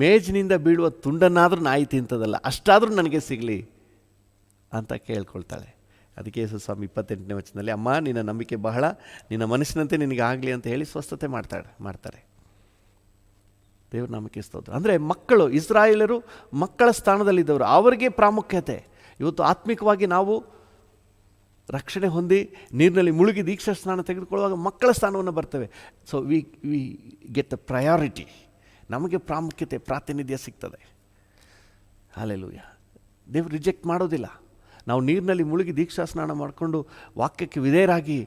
ಮೇಜಿನಿಂದ ಬೀಳುವ ತುಂಡನ್ನಾದರೂ ನಾಯಿ ತಿಂತದಲ್ಲ, ಅಷ್ಟಾದರೂ ನನಗೆ ಸಿಗಲಿ ಅಂತ ಕೇಳ್ಕೊಳ್ತಾಳೆ. ಅದಕ್ಕೆ ಯೇಸು ಸ್ವಾಮಿ 28ನೇ ವಚನದಲ್ಲಿ, ಅಮ್ಮ ನಿನ್ನ ನಂಬಿಕೆ ಬಹಳ, ನಿನ್ನ ಮನಸ್ಸಿನಂತೆ ನಿನಗೆ ಆಗಲಿ ಅಂತ ಹೇಳಿ ಸ್ವಸ್ಥತೆ ಮಾಡ್ತಾರೆ. ದೇವ್ರ ನಾಮಕ್ಕೆ ಸ್ತೋತ್ರ. ಅಂದರೆ ಮಕ್ಕಳು, ಇಸ್ರಾಯೇಲರು ಮಕ್ಕಳ ಸ್ಥಾನದಲ್ಲಿದ್ದವರು, ಅವರಿಗೆ ಪ್ರಾಮುಖ್ಯತೆ. ಇವತ್ತು ಆತ್ಮಿಕವಾಗಿ ನಾವು ರಕ್ಷಣೆ ಹೊಂದಿ ನೀರಿನಲ್ಲಿ ಮುಳುಗಿ ದೀಕ್ಷಾ ಸ್ನಾನ ತೆಗೆದುಕೊಳ್ಳುವಾಗ ಮಕ್ಕಳ ಸ್ಥಾನವನ್ನು ಬರ್ತೇವೆ. So we get the priority, ನಮಗೆ ಪ್ರಾಮುಖ್ಯತೆ, ಪ್ರಾತಿನಿಧ್ಯ ಸಿಗ್ತದೆ. ಹಲ್ಲೆಲೂಯ. ದೇವ್ರು ರಿಜೆಕ್ಟ್ ಮಾಡೋದಿಲ್ಲ. ನಾವು ನೀರಿನಲ್ಲಿ ಮುಳುಗಿ ದೀಕ್ಷಾ ಸ್ನಾನ ಮಾಡಿಕೊಂಡು ವಾಕ್ಯಕ್ಕೆ ವಿಧೇಯರಾಗಿ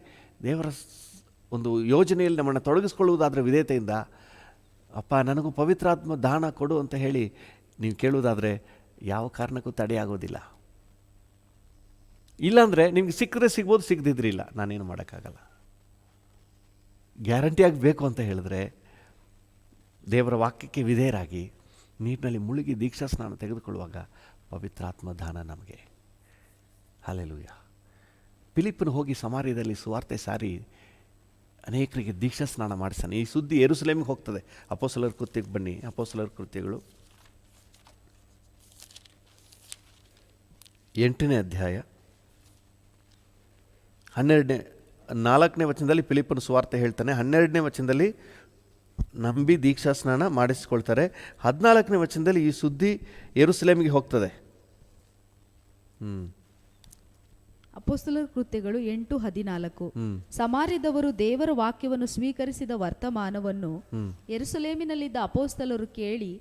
ದೇವರ ಒಂದು ಯೋಜನೆಯಲ್ಲಿ ನಮ್ಮನ್ನು ತೊಡಗಿಸ್ಕೊಳ್ಳುವುದಾದರೆ ವಿಧೇಯತೆಯಿಂದ, ಅಪ್ಪ ನನಗೂ ಪವಿತ್ರಾತ್ಮ ದಾನ ಕೊಡು ಅಂತ ಹೇಳಿ ನೀವು ಕೇಳುವುದಾದರೆ ಯಾವ ಕಾರಣಕ್ಕೂ ತಡೆಯಾಗೋದಿಲ್ಲ. ಇಲ್ಲಾಂದರೆ ನಿಮ್ಗೆ ಸಿಕ್ಕರೆ ಸಿಗ್ಬೋದು, ಸಿಗದಿದ್ರೆ ಇಲ್ಲ, ನಾನೇನು ಮಾಡೋಕ್ಕಾಗಲ್ಲ. ಗ್ಯಾರಂಟಿಯಾಗಿ ಬೇಕು ಅಂತ ಹೇಳಿದ್ರೆ ದೇವರ ವಾಕ್ಯಕ್ಕೆ ವಿಧೇಯರಾಗಿ ನೀರಿನಲ್ಲಿ ಮುಳುಗಿ ದೀಕ್ಷಾ ಸ್ನಾನ ತೆಗೆದುಕೊಳ್ಳುವಾಗ ಪವಿತ್ರಾತ್ಮ ದಾನ ನಮಗೆ. ಹಲ್ಲೆಲೂಯ. ಫಿಲಿಪ್ಪನು ಹೋಗಿ ಸಮಾರ್ಯದಲ್ಲಿ ಸುವಾರ್ತೆ ಸಾರಿ ಅನೇಕರಿಗೆ ದೀಕ್ಷಾ ಸ್ನಾನ ಮಾಡಿಸ್ತಾನೆ. ಈ ಸುದ್ದಿ ಯೆರೂಸಲೇಮಿಗೆ ಹೋಗ್ತದೆ. ಅಪೊಸ್ತಲರ ಕೃತ್ಯಕ್ಕೆ ಬನ್ನಿ. ಅಪೊಸ್ತಲರ ಕೃತ್ಯಗಳು 8ನೇ ಅಧ್ಯಾಯ 4ನೇ ವಚನದಲ್ಲಿ ಫಿಲಿಪ್ಪನ ಸುವಾರ್ತೆ ಹೇಳ್ತಾನೆ. 12ನೇ ವಚನದಲ್ಲಿ ನಂಬಿ ದೀಕ್ಷಾ ಸ್ನಾನ ಮಾಡಿಸ್ಕೊಳ್ತಾರೆ. 14ನೇ ವಚನದಲ್ಲಿ ಈ ಸುದ್ದಿ ಯೆರೂಸಲೇಮಿಗೆ ಹೋಗ್ತದೆ. ಅಪೊಸ್ತಲರ ಕೃತ್ಯಗಳು 8:14. ಸಮಾರ್ಯದವರು ದೇವರ ವಾಕ್ಯವನ್ನು ಸ್ವೀಕರಿಸಿದ ವರ್ತಮಾನವನ್ನು ಯೆರೂಸಲೇಮಿನಲ್ಲಿದ್ದ ಅಪೊಸ್ತಲರು ಕೇಳಿ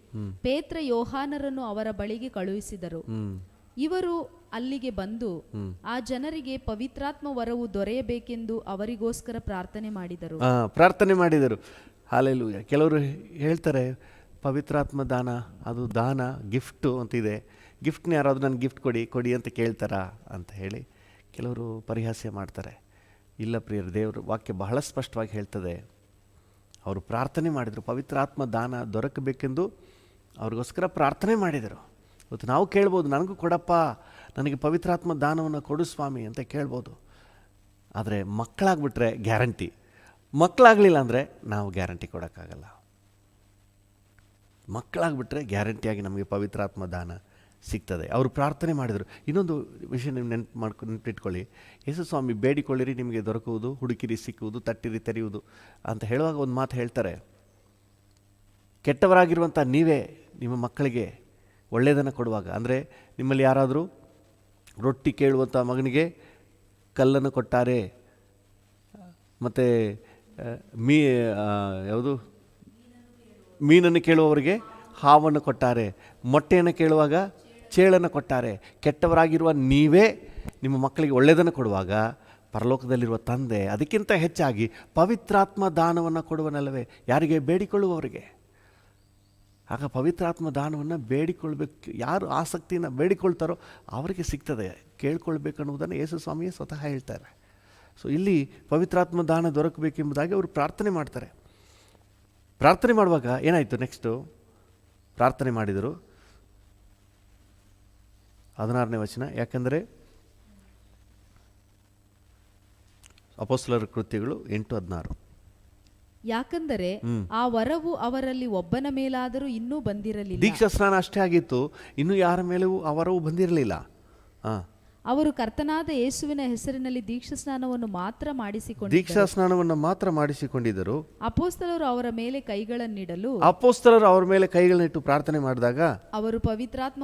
ಪೇತ್ರ ಯೋಹಾನರನ್ನು ಅವರ ಬಳಿಗೆ ಕಳುಹಿಸಿದರು. ಇವರು ಅಲ್ಲಿಗೆ ಬಂದು ಆ ಜನರಿಗೆ ಪವಿತ್ರಾತ್ಮ ವರವು ದೊರೆಯಬೇಕೆಂದು ಅವರಿಗೋಸ್ಕರ ಪ್ರಾರ್ಥನೆ ಮಾಡಿದರು. ಹಲ್ಲೆಲೂಯಾ. ಕೆಲವರು ಹೇಳ್ತಾರೆ ಪವಿತ್ರಾತ್ಮ ದಾನ ಅದು ದಾನ, ಗಿಫ್ಟು ಅಂತಿದೆ, ಗಿಫ್ಟ್ನ ಯಾರಾದರೂ ನನಗೆ ಗಿಫ್ಟ್ ಕೊಡಿ ಅಂತ ಕೇಳ್ತಾರಾ ಅಂತ ಹೇಳಿ ಕೆಲವರು ಪರಿಹಾಸ್ಯ ಮಾಡ್ತಾರೆ. ಇಲ್ಲ ಪ್ರಿಯರು, ದೇವರು ವಾಕ್ಯ ಬಹಳ ಸ್ಪಷ್ಟವಾಗಿ ಹೇಳ್ತದೆ. ಅವರು ಪ್ರಾರ್ಥನೆ ಮಾಡಿದರು, ಪವಿತ್ರಾತ್ಮ ದಾನ ದೊರಕಬೇಕೆಂದು ಅವ್ರಿಗೋಸ್ಕರ ಪ್ರಾರ್ಥನೆ ಮಾಡಿದರು. ಇವತ್ತು ನಾವು ಕೇಳ್ಬೋದು, ನನಗೂ ಕೊಡಪ್ಪ, ನನಗೆ ಪವಿತ್ರಾತ್ಮ ದಾನವನ್ನು ಕೊಡು ಸ್ವಾಮಿ ಅಂತ ಕೇಳ್ಬೋದು. ಆದರೆ ಮಕ್ಕಳಾಗ್ಬಿಟ್ರೆ ಗ್ಯಾರಂಟಿ, ಮಕ್ಕಳಾಗಲಿಲ್ಲ ಅಂದರೆ ನಾವು ಗ್ಯಾರಂಟಿ ಕೊಡೋಕ್ಕಾಗಲ್ಲ. ಮಕ್ಕಳಾಗ್ಬಿಟ್ರೆ ಗ್ಯಾರಂಟಿಯಾಗಿ ನಮಗೆ ಪವಿತ್ರಾತ್ಮ ದಾನ ಸಿಗ್ತದೆ. ಅವರು ಪ್ರಾರ್ಥನೆ ಮಾಡಿದರು. ಇನ್ನೊಂದು ವಿಷಯ ನೀವು ನೆನಪಿಟ್ಕೊಳ್ಳಿ, ಯೇಸು ಸ್ವಾಮಿ ಬೇಡಿಕೊಳ್ಳಿರಿ ನಿಮಗೆ ದೊರಕುವುದು, ಹುಡುಕಿರಿ ಸಿಕ್ಕುವುದು, ತಟ್ಟಿರಿ ತೆರೆಯುವುದು ಅಂತ ಹೇಳುವಾಗ ಒಂದು ಮಾತು ಹೇಳ್ತಾರೆ. ಕೆಟ್ಟವರಾಗಿರುವಂಥ ನೀವೇ ನಿಮ್ಮ ಮಕ್ಕಳಿಗೆ ಒಳ್ಳೆಯದನ್ನು ಕೊಡುವಾಗ, ಅಂದರೆ ನಿಮ್ಮಲ್ಲಿ ಯಾರಾದರೂ ರೊಟ್ಟಿ ಕೇಳುವಂಥ ಮಗನಿಗೆ ಕಲ್ಲನ್ನು ಕೊಟ್ಟಾರೆ, ಮತ್ತು ಮೀನನ್ನು ಕೇಳುವವರಿಗೆ ಹಾವನ್ನು ಕೊಟ್ಟಾರೆ, ಮೊಟ್ಟೆಯನ್ನು ಕೇಳುವಾಗ ಚೇಳನ್ನು ಕೊಟ್ಟಾರೆ. ಕೆಟ್ಟವರಾಗಿರುವ ನೀವೇ ನಿಮ್ಮ ಮಕ್ಕಳಿಗೆ ಒಳ್ಳೆಯದನ್ನು ಕೊಡುವಾಗ ಪರಲೋಕದಲ್ಲಿರುವ ತಂದೆ ಅದಕ್ಕಿಂತ ಹೆಚ್ಚಾಗಿ ಪವಿತ್ರಾತ್ಮ ದಾನವನ್ನು ಕೊಡುವನಲ್ಲವೇ ಯಾರಿಗೆ? ಬೇಡಿಕೊಳ್ಳುವವರಿಗೆ. ಆಗ ಪವಿತ್ರಾತ್ಮ ದಾನವನ್ನು ಬೇಡಿಕೊಳ್ಬೇಕು. ಯಾರು ಆಸಕ್ತಿಯನ್ನು ಬೇಡಿಕೊಳ್ತಾರೋ ಅವರಿಗೆ ಸಿಗ್ತದೆ. ಕೇಳ್ಕೊಳ್ಬೇಕನ್ನುವುದನ್ನು ಯೇಸು ಸ್ವಾಮಿಯೇ ಸ್ವತಃ ಹೇಳ್ತಾರೆ. ಸೊ ಇಲ್ಲಿ ಪವಿತ್ರಾತ್ಮ ದಾನ ದೊರಕಬೇಕೆಂಬುದಾಗಿ ಅವರು ಪ್ರಾರ್ಥನೆ ಮಾಡ್ತಾರೆ. ಪ್ರಾರ್ಥನೆ ಮಾಡುವಾಗ ಏನಾಯಿತು? ನೆಕ್ಸ್ಟು ಪ್ರಾರ್ಥನೆ ಮಾಡಿದರು. 16ನೇ ವಚನ, ಯಾಕಂದರೆ ಅಪೊಸ್ತಲರ ಕೃತ್ಯಗಳು 8:16. ಯಾಕಂದರೆ ಆ ವರವು ಅವರಲ್ಲಿ ಒಬ್ಬನ ಮೇಲಾದರೂ ಇನ್ನೂ ಬಂದಿರಲಿಲ್ಲ. ದೀಕ್ಷಾ ಸ್ನಾನ ಅಷ್ಟೇ ಆಗಿತ್ತು, ಇನ್ನೂ ಯಾರ ಮೇಲೂ ಆ ವರವು ಬಂದಿರಲಿಲ್ಲ. ಅವರು ಕರ್ತನಾದ ಯೇಸುವಿನ ಹೆಸರಿನಲ್ಲಿ ದೀಕ್ಷಾ ಸ್ನಾನವನ್ನು ಮಾತ್ರ ಮಾಡಿಸಿಕೊಂಡಿದ್ದರು. ಅಪೊಸ್ತಲರು ಅವರ ಮೇಲೆ ಕೈಗಳನ್ನಿಡಲು ಕೈಗಳನ್ನಿಟ್ಟು ಪ್ರಾರ್ಥನೆ ಮಾಡಿದಾಗ ಅವರು ಪವಿತ್ರಾತ್ಮ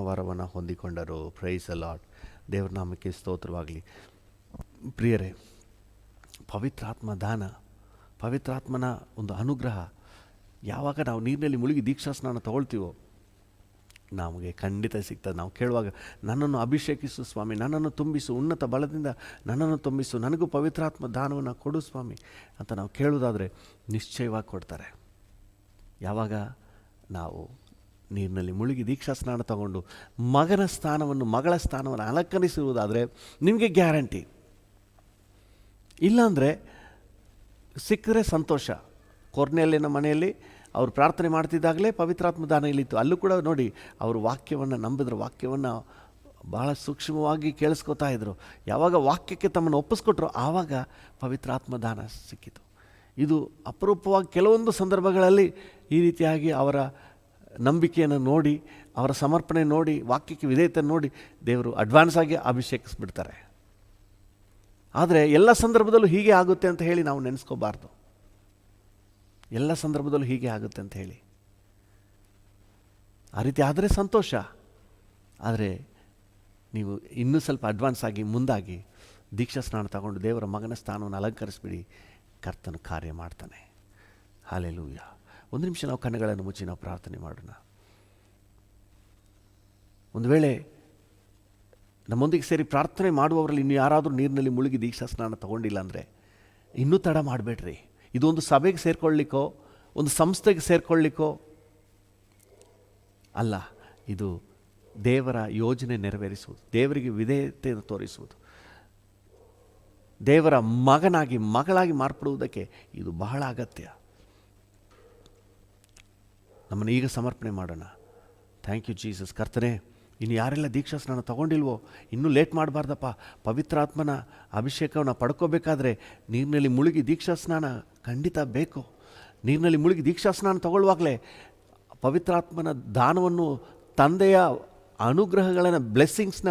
ವರವನ್ನು ಹೊಂದಿಕೊಂಡರು. Price the lord. ದೇವರ ನಾಮಕ್ಕೆ ಸ್ತೋತ್ರವಾಗಲಿ. ಪ್ರಿಯರೇ, ಪವಿತ್ರಾತ್ಮ ದಾನ, ಪವಿತ್ರಾತ್ಮನ ಒಂದು ಅನುಗ್ರಹ ಯಾವಾಗ ನಾವು ನೀರಿನಲ್ಲಿ ಮುಳುಗಿ ದೀಕ್ಷಾ ಸ್ನಾನ ತಗೊಳ್ತೀವೋ ನಮಗೆ ಖಂಡಿತ ಸಿಗ್ತದೆ. ನಾವು ಕೇಳುವಾಗ ನನ್ನನ್ನು ಅಭಿಷೇಕಿಸು ಸ್ವಾಮಿ, ನನ್ನನ್ನು ತುಂಬಿಸು, ಉನ್ನತ ಬಲದಿಂದ ನನ್ನನ್ನು ತುಂಬಿಸು, ನನಗೂ ಪವಿತ್ರಾತ್ಮ ದಾನವನ್ನು ಕೊಡು ಸ್ವಾಮಿ ಅಂತ ನಾವು ಕೇಳುವುದಾದರೆ ನಿಶ್ಚಯವಾಗಿ ಕೊಡ್ತಾರೆ. ಯಾವಾಗ ನಾವು ನೀರಿನಲ್ಲಿ ಮುಳುಗಿ ದೀಕ್ಷಾ ಸ್ನಾನ ತಗೊಂಡು ಮಗನ ಸ್ಥಾನವನ್ನು ಮಗಳ ಸ್ಥಾನವನ್ನು ಅಲಂಕರಿಸಿರುವುದಾದರೆ ನಿಮಗೆ ಗ್ಯಾರಂಟಿ. ಇಲ್ಲಾಂದರೆ ಸಿಕ್ಕರೆ ಸಂತೋಷ. ಕೊರ್ನೆಲಿಯನ ಮನೆಯಲ್ಲಿ ಅವರು ಪ್ರಾರ್ಥನೆ ಮಾಡ್ತಿದ್ದಾಗಲೇ ಪವಿತ್ರಾತ್ಮ ದಾನ ಇಲ್ಲಿತ್ತು. ಅಲ್ಲೂ ಕೂಡ ನೋಡಿ, ಅವರು ವಾಕ್ಯವನ್ನು ನಂಬಿದ್ರು, ವಾಕ್ಯವನ್ನು ಭಾಳ ಸೂಕ್ಷ್ಮವಾಗಿ ಕೇಳಿಸ್ಕೊತಾ ಇದ್ದರು. ಯಾವಾಗ ವಾಕ್ಯಕ್ಕೆ ತಮ್ಮನ್ನು ಒಪ್ಪಿಸ್ಕೊಟ್ರು ಆವಾಗ ಪವಿತ್ರಾತ್ಮ ದಾನ ಸಿಕ್ಕಿತು. ಇದು ಅಪರೂಪವಾಗಿ ಕೆಲವೊಂದು ಸಂದರ್ಭಗಳಲ್ಲಿ ಈ ರೀತಿಯಾಗಿ ಅವರ ನಂಬಿಕೆಯನ್ನು ನೋಡಿ, ಅವರ ಸಮರ್ಪಣೆ ನೋಡಿ, ವಾಕ್ಯಕ್ಕೆ ವಿಧೇಯತೆ ನೋಡಿ ದೇವರು ಅಡ್ವಾನ್ಸ್ ಆಗಿ ಅಭಿಷೇಕಿಸ್ಬಿಡ್ತಾರೆ. ಆದರೆ ಎಲ್ಲ ಸಂದರ್ಭದಲ್ಲೂ ಹೀಗೆ ಆಗುತ್ತೆ ಅಂತ ಹೇಳಿ ನಾವು ನೆನೆಸ್ಕೋಬಾರ್ದು. ಎಲ್ಲ ಸಂದರ್ಭದಲ್ಲೂ ಹೀಗೆ ಆಗುತ್ತೆ ಅಂತ ಹೇಳಿ ಆ ರೀತಿ ಆದರೆ ಸಂತೋಷ. ಆದರೆ ನೀವು ಇನ್ನೂ ಸ್ವಲ್ಪ ಅಡ್ವಾನ್ಸ್ ಆಗಿ ಮುಂದಾಗಿ ದೀಕ್ಷಾ ಸ್ನಾನ ತಗೊಂಡು ದೇವರ ಮಗನ ಸ್ಥಾನವನ್ನು ಅಲಂಕರಿಸ್ಬಿಡಿ, ಕರ್ತನು ಕಾರ್ಯ ಮಾಡ್ತಾನೆ. ಹಲ್ಲೆಲೂಯಾ. ಒಂದು ನಿಮಿಷ ನಾವು ಕಣ್ಣುಗಳನ್ನು ಮುಚ್ಚಿ ನಾವು ಪ್ರಾರ್ಥನೆ ಮಾಡೋಣ. ಒಂದು ವೇಳೆ ನಮ್ಮೊಂದಿಗೆ ಸೇರಿ ಪ್ರಾರ್ಥನೆ ಮಾಡುವವರಲ್ಲಿ ಇನ್ನು ಯಾರಾದರೂ ನೀರಿನಲ್ಲಿ ಮುಳುಗಿ ದೀಕ್ಷಾ ಸ್ನಾನ ತಗೊಂಡಿಲ್ಲ ಅಂದರೆ ಇನ್ನೂ ತಡ ಮಾಡಬೇಡ್ರಿ. ಇದು ಒಂದು ಸಭೆಗೆ ಸೇರ್ಕೊಳ್ಳಿಕ್ಕೋ, ಒಂದು ಸಂಸ್ಥೆಗೆ ಸೇರ್ಕೊಳ್ಳಿಕ್ಕೋ ಅಲ್ಲ, ಇದು ದೇವರ ಯೋಜನೆ ನೆರವೇರಿಸುವುದು, ದೇವರಿಗೆ ವಿಧೇಯತೆಯನ್ನು ತೋರಿಸುವುದು, ದೇವರ ಮಗನಾಗಿ ಮಗಳಾಗಿ ಮಾರ್ಪಡುವುದಕ್ಕೆ ಇದು ಬಹಳ ಅಗತ್ಯ. ನಮ್ಮನ್ನು ಈಗ ಸಮರ್ಪಣೆ ಮಾಡೋಣ. Thank you Jesus. ಕರ್ತನೇ, ಇನ್ನು ಯಾರೆಲ್ಲ ದೀಕ್ಷಾ ಸ್ನಾನ ತಗೊಂಡಿಲ್ವೋ ಇನ್ನೂ ಲೇಟ್ ಮಾಡಬಾರ್ದಪ್ಪ. ಪವಿತ್ರಾತ್ಮನ ಅಭಿಷೇಕವನ್ನು ಪಡ್ಕೋಬೇಕಾದ್ರೆ ನೀರಿನಲ್ಲಿ ಮುಳುಗಿ ದೀಕ್ಷಾ ಸ್ನಾನ ಖಂಡಿತ ಬೇಕು. ನೀರಿನಲ್ಲಿ ಮುಳುಗಿ ದೀಕ್ಷಾ ಸ್ನಾನ ತಗೊಳ್ಳುವಾಗಲೇ ಪವಿತ್ರಾತ್ಮನ ದಾನವನ್ನು, ತಂದೆಯ ಅನುಗ್ರಹಗಳನ್ನು, ಬ್ಲೆಸ್ಸಿಂಗ್ಸ್ನ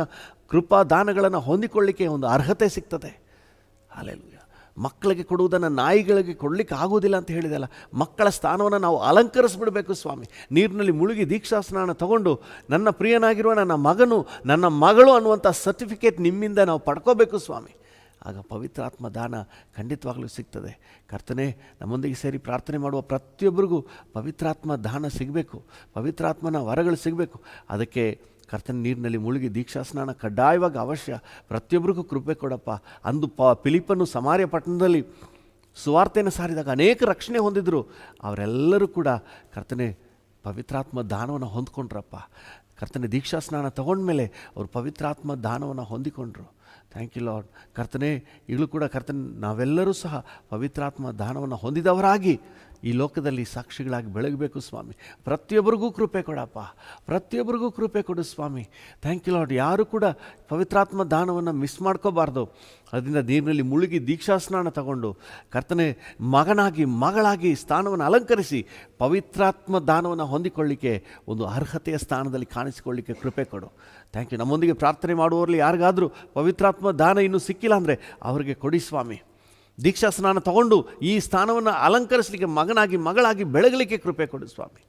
ಕೃಪಾ ದಾನಗಳನ್ನು ಹೊಂದಿಕೊಳ್ಳಿಕ್ಕೆ ಒಂದು ಅರ್ಹತೆ ಸಿಗ್ತದೆ. ಹಲ್ಲೆಲೂಯಾ. ಮಕ್ಕಳಿಗೆ ಕೊಡುವುದನ್ನು ನಾಯಿಗಳಿಗೆ ಕೊಡಲಿಕ್ಕೆ ಆಗೋದಿಲ್ಲ ಅಂತ ಹೇಳಿದೆಲ್ಲ, ಮಕ್ಕಳ ಸ್ಥಾನವನ್ನು ನಾವು ಅಲಂಕರಿಸ್ಬಿಡಬೇಕು ಸ್ವಾಮಿ. ನೀರಿನಲ್ಲಿ ಮುಳುಗಿ ದೀಕ್ಷಾ ಸ್ನಾನ ತಗೊಂಡು ನನ್ನ ಪ್ರಿಯನಾಗಿರುವ ನನ್ನ ಮಗನು, ನನ್ನ ಮಗಳು ಅನ್ನುವಂಥ ಸರ್ಟಿಫಿಕೇಟ್ ನಿಮ್ಮಿಂದ ನಾವು ಪಡ್ಕೋಬೇಕು ಸ್ವಾಮಿ. ಆಗ ಪವಿತ್ರಾತ್ಮ ದಾನ ಖಂಡಿತವಾಗಲೂ ಸಿಗ್ತದೆ. ಕರ್ತನೇ, ನಮ್ಮೊಂದಿಗೆ ಸೇರಿ ಪ್ರಾರ್ಥನೆ ಮಾಡುವ ಪ್ರತಿಯೊಬ್ಬರಿಗೂ ಪವಿತ್ರಾತ್ಮ ದಾನ ಸಿಗಬೇಕು, ಪವಿತ್ರಾತ್ಮನ ವರಗಳು ಸಿಗಬೇಕು. ಅದಕ್ಕೆ ಕರ್ತನ ನೀರಿನಲ್ಲಿ ಮುಳುಗಿ ದೀಕ್ಷಾ ಸ್ನಾನ ಕಡ್ಡಾಯವಾಗಿ ಅವಶ್ಯ. ಪ್ರತಿಯೊಬ್ಬರಿಗೂ ಕೃಪೆ ಕೊಡಪ್ಪ. ಅಂದು ಫಿಲಿಪ್ಪನು ಸಮಾರ್ಯ ಪಟ್ಟಣದಲ್ಲಿ ಸುವಾರ್ತೆಯನ್ನು ಸಾರಿದಾಗ ಅನೇಕ ರಕ್ಷಣೆ ಹೊಂದಿದ್ರು. ಅವರೆಲ್ಲರೂ ಕೂಡ ಕರ್ತನೆ ಪವಿತ್ರಾತ್ಮ ದಾನವನ್ನು ಹೊಂದ್ಕೊಂಡ್ರಪ್ಪ. ಕರ್ತನೆ ದೀಕ್ಷಾ ಸ್ನಾನ ತಗೊಂಡ್ಮೇಲೆ ಅವರು ಪವಿತ್ರಾತ್ಮ ದಾನವನ್ನು ಹೊಂದಿಕೊಂಡ್ರು. Thank you lord. ಕರ್ತನೆ, ಈಗಲೂ ಕೂಡ ಕರ್ತನೆ ನಾವೆಲ್ಲರೂ ಸಹ ಪವಿತ್ರಾತ್ಮ ದಾನವನ್ನು ಹೊಂದಿದವರಾಗಿ ಈ ಲೋಕದಲ್ಲಿ ಸಾಕ್ಷಿಗಳಾಗಿ ಬೆಳಗಬೇಕು ಸ್ವಾಮಿ. ಪ್ರತಿಯೊಬ್ಬರಿಗೂ ಕೃಪೆ ಕೊಡಪ್ಪ, ಪ್ರತಿಯೊಬ್ಬರಿಗೂ ಕೃಪೆ ಕೊಡು ಸ್ವಾಮಿ. Thank you lord. ಯಾರು ಕೂಡ ಪವಿತ್ರಾತ್ಮ ದಾನವನ್ನು ಮಿಸ್ ಮಾಡ್ಕೋಬಾರ್ದು. ಅದರಿಂದ ನೀರಿನಲ್ಲಿ ಮುಳುಗಿ ದೀಕ್ಷಾ ಸ್ನಾನ ತಗೊಂಡು ಕರ್ತನೆ ಮಗನಾಗಿ ಮಗಳಾಗಿ ಸ್ಥಾನವನ್ನು ಅಲಂಕರಿಸಿ ಪವಿತ್ರಾತ್ಮ ದಾನವನ್ನು ಹೊಂದಿಕೊಳ್ಳಿಕ್ಕೆ ಒಂದು ಅರ್ಹತೆಯ ಸ್ಥಾನದಲ್ಲಿ ಕಾಣಿಸಿಕೊಳ್ಳಿಕ್ಕೆ ಕೃಪೆ ಕೊಡು. Thank you. ನಮ್ಮೊಂದಿಗೆ ಪ್ರಾರ್ಥನೆ ಮಾಡುವವರಲ್ಲಿ ಯಾರಿಗಾದರೂ ಪವಿತ್ರಾತ್ಮ ದಾನ ಇನ್ನೂ ಸಿಕ್ಕಿಲ್ಲ ಅಂದರೆ ಅವರಿಗೆ ಕೊಡಿ ಸ್ವಾಮಿ. ದೀಕ್ಷಾ ಸ್ನಾನ ತಗೊಂಡು ಈ ಸ್ಥಾನವನ್ನು ಅಲಂಕರಿಸಲಿಕ್ಕೆ ಮಗನಾಗಿ ಮಗಳಾಗಿ ಬೆಳಗಲಿಕ್ಕೆ ಕೃಪೆ ಕೊಡು ಸ್ವಾಮಿ.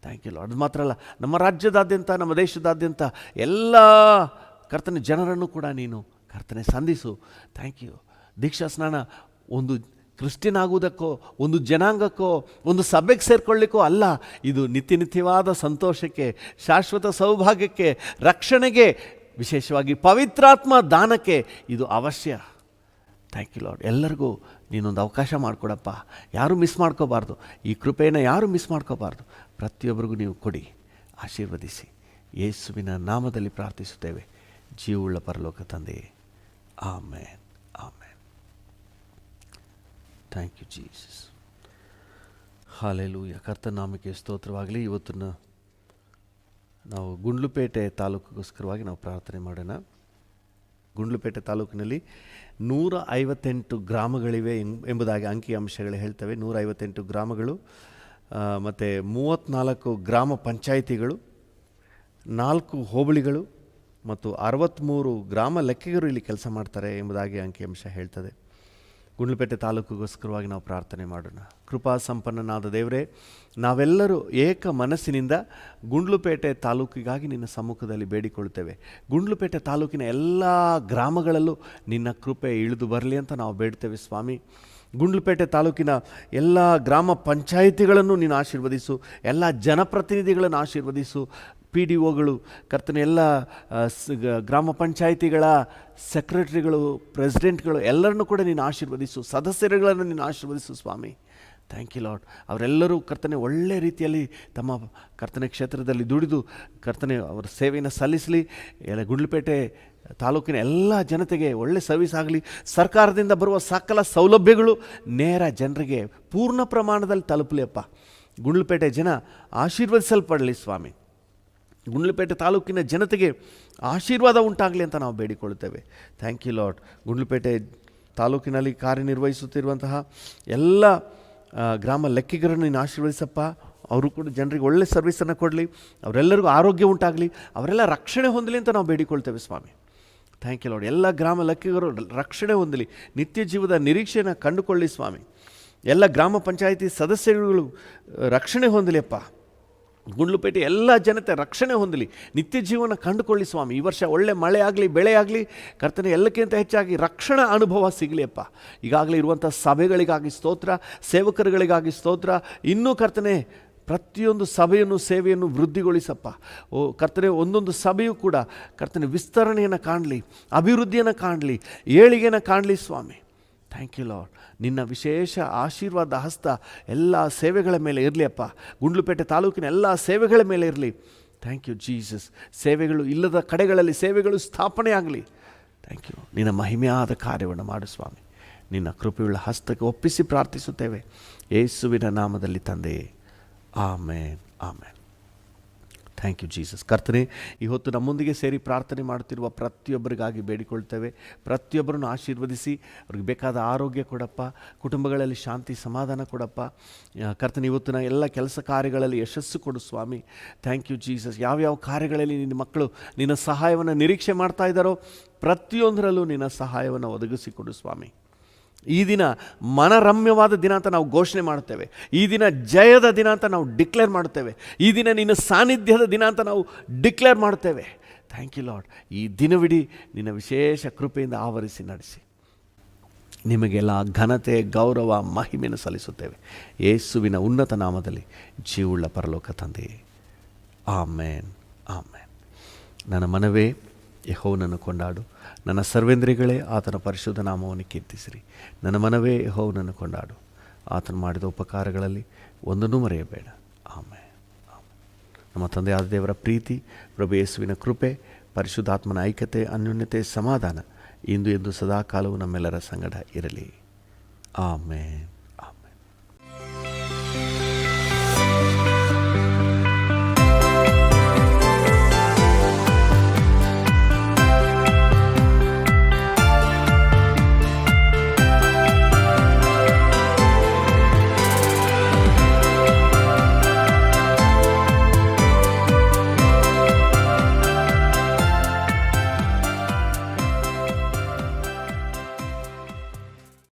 Thank you lord. ಅದು ಮಾತ್ರ ಅಲ್ಲ, ನಮ್ಮ ರಾಜ್ಯದಾದ್ಯಂತ, ನಮ್ಮ ದೇಶದಾದ್ಯಂತ ಎಲ್ಲ ಕರ್ತನೆ ಜನರನ್ನು ಕೂಡ ನೀನು ಕರ್ತನೆ ಸಂಧಿಸು. Thank you. ದೀಕ್ಷಾ ಸ್ನಾನ ಒಂದು ಕ್ರಿಶ್ಚಿಯನ್ ಆಗುವುದಕ್ಕೋ, ಒಂದು ಜನಾಂಗಕ್ಕೋ, ಒಂದು ಸಭೆಗೆ ಸೇರ್ಕೊಳ್ಳಿಕ್ಕೋ ಅಲ್ಲ. ಇದು ನಿತ್ಯವಾದ ಸಂತೋಷಕ್ಕೆ, ಶಾಶ್ವತ ಸೌಭಾಗ್ಯಕ್ಕೆ, ರಕ್ಷಣೆಗೆ, ವಿಶೇಷವಾಗಿ ಪವಿತ್ರಾತ್ಮ ದಾನಕ್ಕೆ ಇದು ಅವಶ್ಯ. Thank you Lord. ಎಲ್ಲರಿಗೂ ನೀನೊಂದು ಅವಕಾಶ ಮಾಡಿಕೊಡಪ್ಪ. ಯಾರೂ ಮಿಸ್ ಮಾಡ್ಕೋಬಾರ್ದು. ಈ ಕೃಪೆಯನ್ನು ಯಾರೂ ಮಿಸ್ ಮಾಡ್ಕೋಬಾರ್ದು. ಪ್ರತಿಯೊಬ್ಬರಿಗೂ ನೀವು ಕೊಡಿ, ಆಶೀರ್ವದಿಸಿ. ಯೇಸುವಿನ ನಾಮದಲ್ಲಿ ಪ್ರಾರ್ಥಿಸುತ್ತೇವೆ, ಜೀವವುಳ್ಳ ಪರಲೋಕ ತಂದೆಯೇ. Amen, amen. Thank you Jesus. Hallelujah. ಕರ್ತನ ನಾಮಕ್ಕೆ ಸ್ತೋತ್ರವಾಗಲಿ. ಇವತ್ತು ನಾವು ಗುಂಡ್ಲುಪೇಟೆ ತಾಲೂಕಿಗೋಸ್ಕರವಾಗಿ ನಾವು ಪ್ರಾರ್ಥನೆ ಮಾಡೋಣ. ಗುಂಡ್ಲುಪೇಟೆ ತಾಲೂಕಿನಲ್ಲಿ 158 ಗ್ರಾಮಗಳಿವೆ ಎಂಬುದಾಗಿ ಅಂಕಿಅಂಶಗಳು ಹೇಳ್ತವೆ. 158 ಗ್ರಾಮಗಳು ಮತ್ತು 34 ಗ್ರಾಮ ಪಂಚಾಯಿತಿಗಳು, 4 ಹೋಬಳಿಗಳು ಮತ್ತು 63 ಗ್ರಾಮ ಲೆಕ್ಕಿಗರು ಇಲ್ಲಿ ಕೆಲಸ ಮಾಡ್ತಾರೆ ಎಂಬುದಾಗಿ ಅಂಕಿಅಂಶ ಹೇಳ್ತದೆ. ಗುಂಡ್ಲುಪೇಟೆ ತಾಲೂಕಿಗೋಸ್ಕರವಾಗಿ ನಾವು ಪ್ರಾರ್ಥನೆ ಮಾಡೋಣ. ಕೃಪಾ ಸಂಪನ್ನನಾದ ದೇವರೇ, ನಾವೆಲ್ಲರೂ ಏಕ ಮನಸ್ಸಿನಿಂದ ಗುಂಡ್ಲುಪೇಟೆ ತಾಲೂಕಿಗಾಗಿ ನಿನ್ನ ಸಮ್ಮುಖದಲ್ಲಿ ಬೇಡಿಕೊಳ್ಳುತ್ತೇವೆ. ಗುಂಡ್ಲುಪೇಟೆ ತಾಲೂಕಿನ ಎಲ್ಲ ಗ್ರಾಮಗಳಲ್ಲೂ ನಿನ್ನ ಕೃಪೆ ಇಳಿದು ಬರಲಿ ಅಂತ ನಾವು ಬೇಡ್ತೇವೆ ಸ್ವಾಮಿ. ಗುಂಡ್ಲುಪೇಟೆ ತಾಲೂಕಿನ ಎಲ್ಲ ಗ್ರಾಮ ಪಂಚಾಯಿತಿಗಳನ್ನು ನೀನು ಆಶೀರ್ವದಿಸು, ಎಲ್ಲ ಜನಪ್ರತಿನಿಧಿಗಳನ್ನು ಆಶೀರ್ವದಿಸು. PDOಗಳು ಕರ್ತನೆ, ಎಲ್ಲ ಗ್ರಾಮ ಪಂಚಾಯಿತಿಗಳ ಸೆಕ್ರೆಟರಿಗಳು, ಪ್ರೆಸಿಡೆಂಟ್ಗಳು ಎಲ್ಲರನ್ನೂ ಕೂಡ ನೀನು ಆಶೀರ್ವದಿಸು. ಸದಸ್ಯರುಗಳನ್ನು ನೀನು ಆಶೀರ್ವದಿಸು ಸ್ವಾಮಿ. Thank you Lord. ಅವರೆಲ್ಲರೂ ಕರ್ತನೆ ಒಳ್ಳೆ ರೀತಿಯಲ್ಲಿ ತಮ್ಮ ಕರ್ತನೆ ಕ್ಷೇತ್ರದಲ್ಲಿ ದುಡಿದು ಕರ್ತನೆ ಅವರ ಸೇವೆಯನ್ನು ಸಲ್ಲಿಸಲಿ. ಗುಂಡ್ಲುಪೇಟೆ ತಾಲೂಕಿನ ಎಲ್ಲ ಜನತೆಗೆ ಒಳ್ಳೆ ಸರ್ವಿಸ್ ಆಗಲಿ. ಸರ್ಕಾರದಿಂದ ಬರುವ ಸಕಲ ಸೌಲಭ್ಯಗಳು ನೇರ ಜನರಿಗೆ ಪೂರ್ಣ ಪ್ರಮಾಣದಲ್ಲಿ ತಲುಪಲಿ ಅಪ್ಪ. ಗುಂಡ್ಲುಪೇಟೆ ಜನ ಆಶೀರ್ವದಿಸಲ್ಪಡಲಿ ಸ್ವಾಮಿ. ಗುಂಡ್ಲುಪೇಟೆ ತಾಲೂಕಿನ ಜನತೆಗೆ ಆಶೀರ್ವಾದ ಉಂಟಾಗಲಿ ಅಂತ ನಾವು ಬೇಡಿಕೊಳ್ಳುತ್ತೇವೆ. Thank you Lord. ಗುಂಡ್ಲುಪೇಟೆ ತಾಲೂಕಿನಲ್ಲಿ ಕಾರ್ಯನಿರ್ವಹಿಸುತ್ತಿರುವಂತಹ ಎಲ್ಲ ಗ್ರಾಮ ಲೆಕ್ಕಿಗರನ್ನು ನೀನು ಆಶೀರ್ವದಿಸಪ್ಪ. ಅವರು ಕೂಡ ಜನರಿಗೆ ಒಳ್ಳೆ ಸರ್ವಿಸನ್ನು ಕೊಡಲಿ. ಅವರೆಲ್ಲರಿಗೂ ಆರೋಗ್ಯ ಉಂಟಾಗಲಿ. ಅವರೆಲ್ಲ ರಕ್ಷಣೆ ಹೊಂದಲಿ ಅಂತ ನಾವು ಬೇಡಿಕೊಳ್ತೇವೆ ಸ್ವಾಮಿ. Thank you Lord. ಎಲ್ಲ ಗ್ರಾಮ ಲೆಕ್ಕಿಗರು ರಕ್ಷಣೆ ಹೊಂದಲಿ, ನಿತ್ಯ ಜೀವದ ನಿರೀಕ್ಷೆಯನ್ನು ಕಂಡುಕೊಳ್ಳಿ ಸ್ವಾಮಿ. ಎಲ್ಲ ಗ್ರಾಮ ಪಂಚಾಯಿತಿ ಸದಸ್ಯರುಗಳು ರಕ್ಷಣೆ ಹೊಂದಲಿ ಅಪ್ಪ. ಗುಂಡ್ಲುಪೇಟೆ ಎಲ್ಲ ಜನತೆ ರಕ್ಷಣೆ ಹೊಂದಲಿ, ನಿತ್ಯ ಜೀವನ ಕಂಡುಕೊಳ್ಳಿ ಸ್ವಾಮಿ. ಈ ವರ್ಷ ಒಳ್ಳೆ ಮಳೆ ಆಗಲಿ, ಬೆಳೆ ಆಗಲಿ ಕರ್ತನೆ. ಎಲ್ಲಕ್ಕಿಂತ ಹೆಚ್ಚಾಗಿ ರಕ್ಷಣಾ ಅನುಭವ ಸಿಗಲಿ ಅಪ್ಪ. ಈಗಾಗಲೇ ಇರುವಂಥ ಸಭೆಗಳಿಗಾಗಿ ಸ್ತೋತ್ರ, ಸೇವಕರುಗಳಿಗಾಗಿ ಸ್ತೋತ್ರ. ಇನ್ನೂ ಕರ್ತನೆ ಪ್ರತಿಯೊಂದು ಸಭೆಯನ್ನು ಸೇವೆಯನ್ನು ವೃದ್ಧಿಗೊಳಿಸಪ್ಪ. ಕರ್ತನೆ ಒಂದೊಂದು ಸಭೆಯೂ ಕೂಡ ಕರ್ತನೆ ವಿಸ್ತರಣೆಯನ್ನು ಕಾಣಲಿ, ಅಭಿವೃದ್ಧಿಯನ್ನು ಕಾಣಲಿ, ಏಳಿಗೆಯನ್ನು ಕಾಣಲಿ ಸ್ವಾಮಿ. Thank you Lord. ನಿನ್ನ ವಿಶೇಷ ಆಶೀರ್ವಾದ ಹಸ್ತ ಎಲ್ಲ ಸೇವೆಗಳ ಮೇಲೆ ಇರಲಿ ಅಪ್ಪ. ಗುಂಡ್ಲುಪೇಟೆ ತಾಲೂಕಿನ ಎಲ್ಲ ಸೇವೆಗಳ ಮೇಲೆ ಇರಲಿ. Thank you Jesus. ಸೇವೆಗಳು ಇಲ್ಲದ ಕಡೆಗಳಲ್ಲಿ ಸೇವೆಗಳು ಸ್ಥಾಪನೆ ಆಗಲಿ. Thank you. ನಿನ್ನ ಮಹಿಮೆಯಾದ ಕಾರ್ಯವನ್ನು ಮಾಡು ಸ್ವಾಮಿ. ನಿನ್ನ ಕೃಪೆಯುಳ್ಳ ಹಸ್ತಕ್ಕೆ ಒಪ್ಪಿಸಿ ಪ್ರಾರ್ಥಿಸುತ್ತೇವೆ ಯೇಸುವಿನ ನಾಮದಲ್ಲಿ ತಂದೆಯೇ, amen, amen. Thank you Jesus. ಕರ್ತನೆ, ಈ ಹೊತ್ತು ನಮ್ಮೊಂದಿಗೆ ಸೇರಿ ಪ್ರಾರ್ಥನೆ ಮಾಡುತ್ತಿರುವ ಪ್ರತಿಯೊಬ್ಬರಿಗಾಗಿ ಬೇಡಿಕೊಳ್ತೇವೆ. ಪ್ರತಿಯೊಬ್ಬರನ್ನು ಆಶೀರ್ವದಿಸಿ ಅವ್ರಿಗೆ ಬೇಕಾದ ಆರೋಗ್ಯ ಕೊಡಪ್ಪ, ಕುಟುಂಬಗಳಲ್ಲಿ ಶಾಂತಿ ಸಮಾಧಾನ ಕೊಡಪ್ಪ. ಕರ್ತನೆ, ಇವತ್ತಿನ ಎಲ್ಲ ಕೆಲಸ ಕಾರ್ಯಗಳಲ್ಲಿ ಯಶಸ್ಸು ಕೊಡು ಸ್ವಾಮಿ. Thank you Jesus. ಯಾವ್ಯಾವ ಕಾರ್ಯಗಳಲ್ಲಿ ನಿನ್ನ ಮಕ್ಕಳು ನಿನ್ನ ಸಹಾಯವನ್ನು ನಿರೀಕ್ಷೆ ಮಾಡ್ತಾ ಇದ್ದಾರೋ ಪ್ರತಿಯೊಂದರಲ್ಲೂ ನಿನ್ನ ಸಹಾಯವನ್ನು ಒದಗಿಸಿಕೊಡು ಸ್ವಾಮಿ. ಈ ದಿನ ಮನರಮ್ಯವಾದ ದಿನ ಅಂತ ನಾವು ಘೋಷಣೆ ಮಾಡುತ್ತೇವೆ. ಈ ದಿನ ಜಯದ ದಿನ ಅಂತ ನಾವು ಡಿಕ್ಲೇರ್ ಮಾಡುತ್ತೇವೆ. ಈ ದಿನ ನಿನ್ನ ಸಾನ್ನಿಧ್ಯದ ದಿನ ಅಂತ ನಾವು ಡಿಕ್ಲೇರ್ ಮಾಡುತ್ತೇವೆ. Thank you Lord. ಈ ದಿನವಿಡೀ ನಿನ್ನ ವಿಶೇಷ ಕೃಪೆಯಿಂದ ಆವರಿಸಿ ನಡೆಸಿ. ನಿಮಗೆಲ್ಲ ಘನತೆ, ಗೌರವ, ಮಹಿಮೆಯನ್ನು ಸಲ್ಲಿಸುತ್ತೇವೆ ಯೇಸುವಿನ ಉನ್ನತ ನಾಮದಲ್ಲಿ, ಜೀವುಳ್ಳ ಪರಲೋಕ ತಂದೆಯೇ, ಆಮೇನ್, ಆಮೇನ್. ನನ್ನ ಮನವೇ ಯೆಹೋವನನ್ನು ಕೊಂಡಾಡು, ನನ್ನ ಸರ್ವೇಂದ್ರಿಗಳೇ ಆತನ ಪರಿಶುದ್ಧ ನಾಮವನ್ನು ಕೀರ್ತಿಸಿರಿ. ನನ್ನ ಮನವೇ ಯೆಹೋವನನ್ನು ಕೊಂಡಾಡು, ಆತನು ಮಾಡಿದ ಉಪಕಾರಗಳಲ್ಲಿ ಒಂದನ್ನೂ ಮರೆಯಬೇಡ. ಆಮೇನ್, ಆಮೇನ್. ನಮ್ಮ ತಂದೆಯಾದ ದೇವರ ಪ್ರೀತಿ, ಪ್ರಭು ಯೇಸುವಿನ ಕೃಪೆ, ಪರಿಶುದ್ಧಾತ್ಮನ ಐಕ್ಯತೆ, ಅನ್ಯೋನ್ಯತೆ, ಸಮಾಧಾನ ಇಂದು ಎಂದು ಸದಾಕಾಲವೂ ನಮ್ಮೆಲ್ಲರ ಸಂಗಡ ಇರಲಿ. ಆಮೇನ್.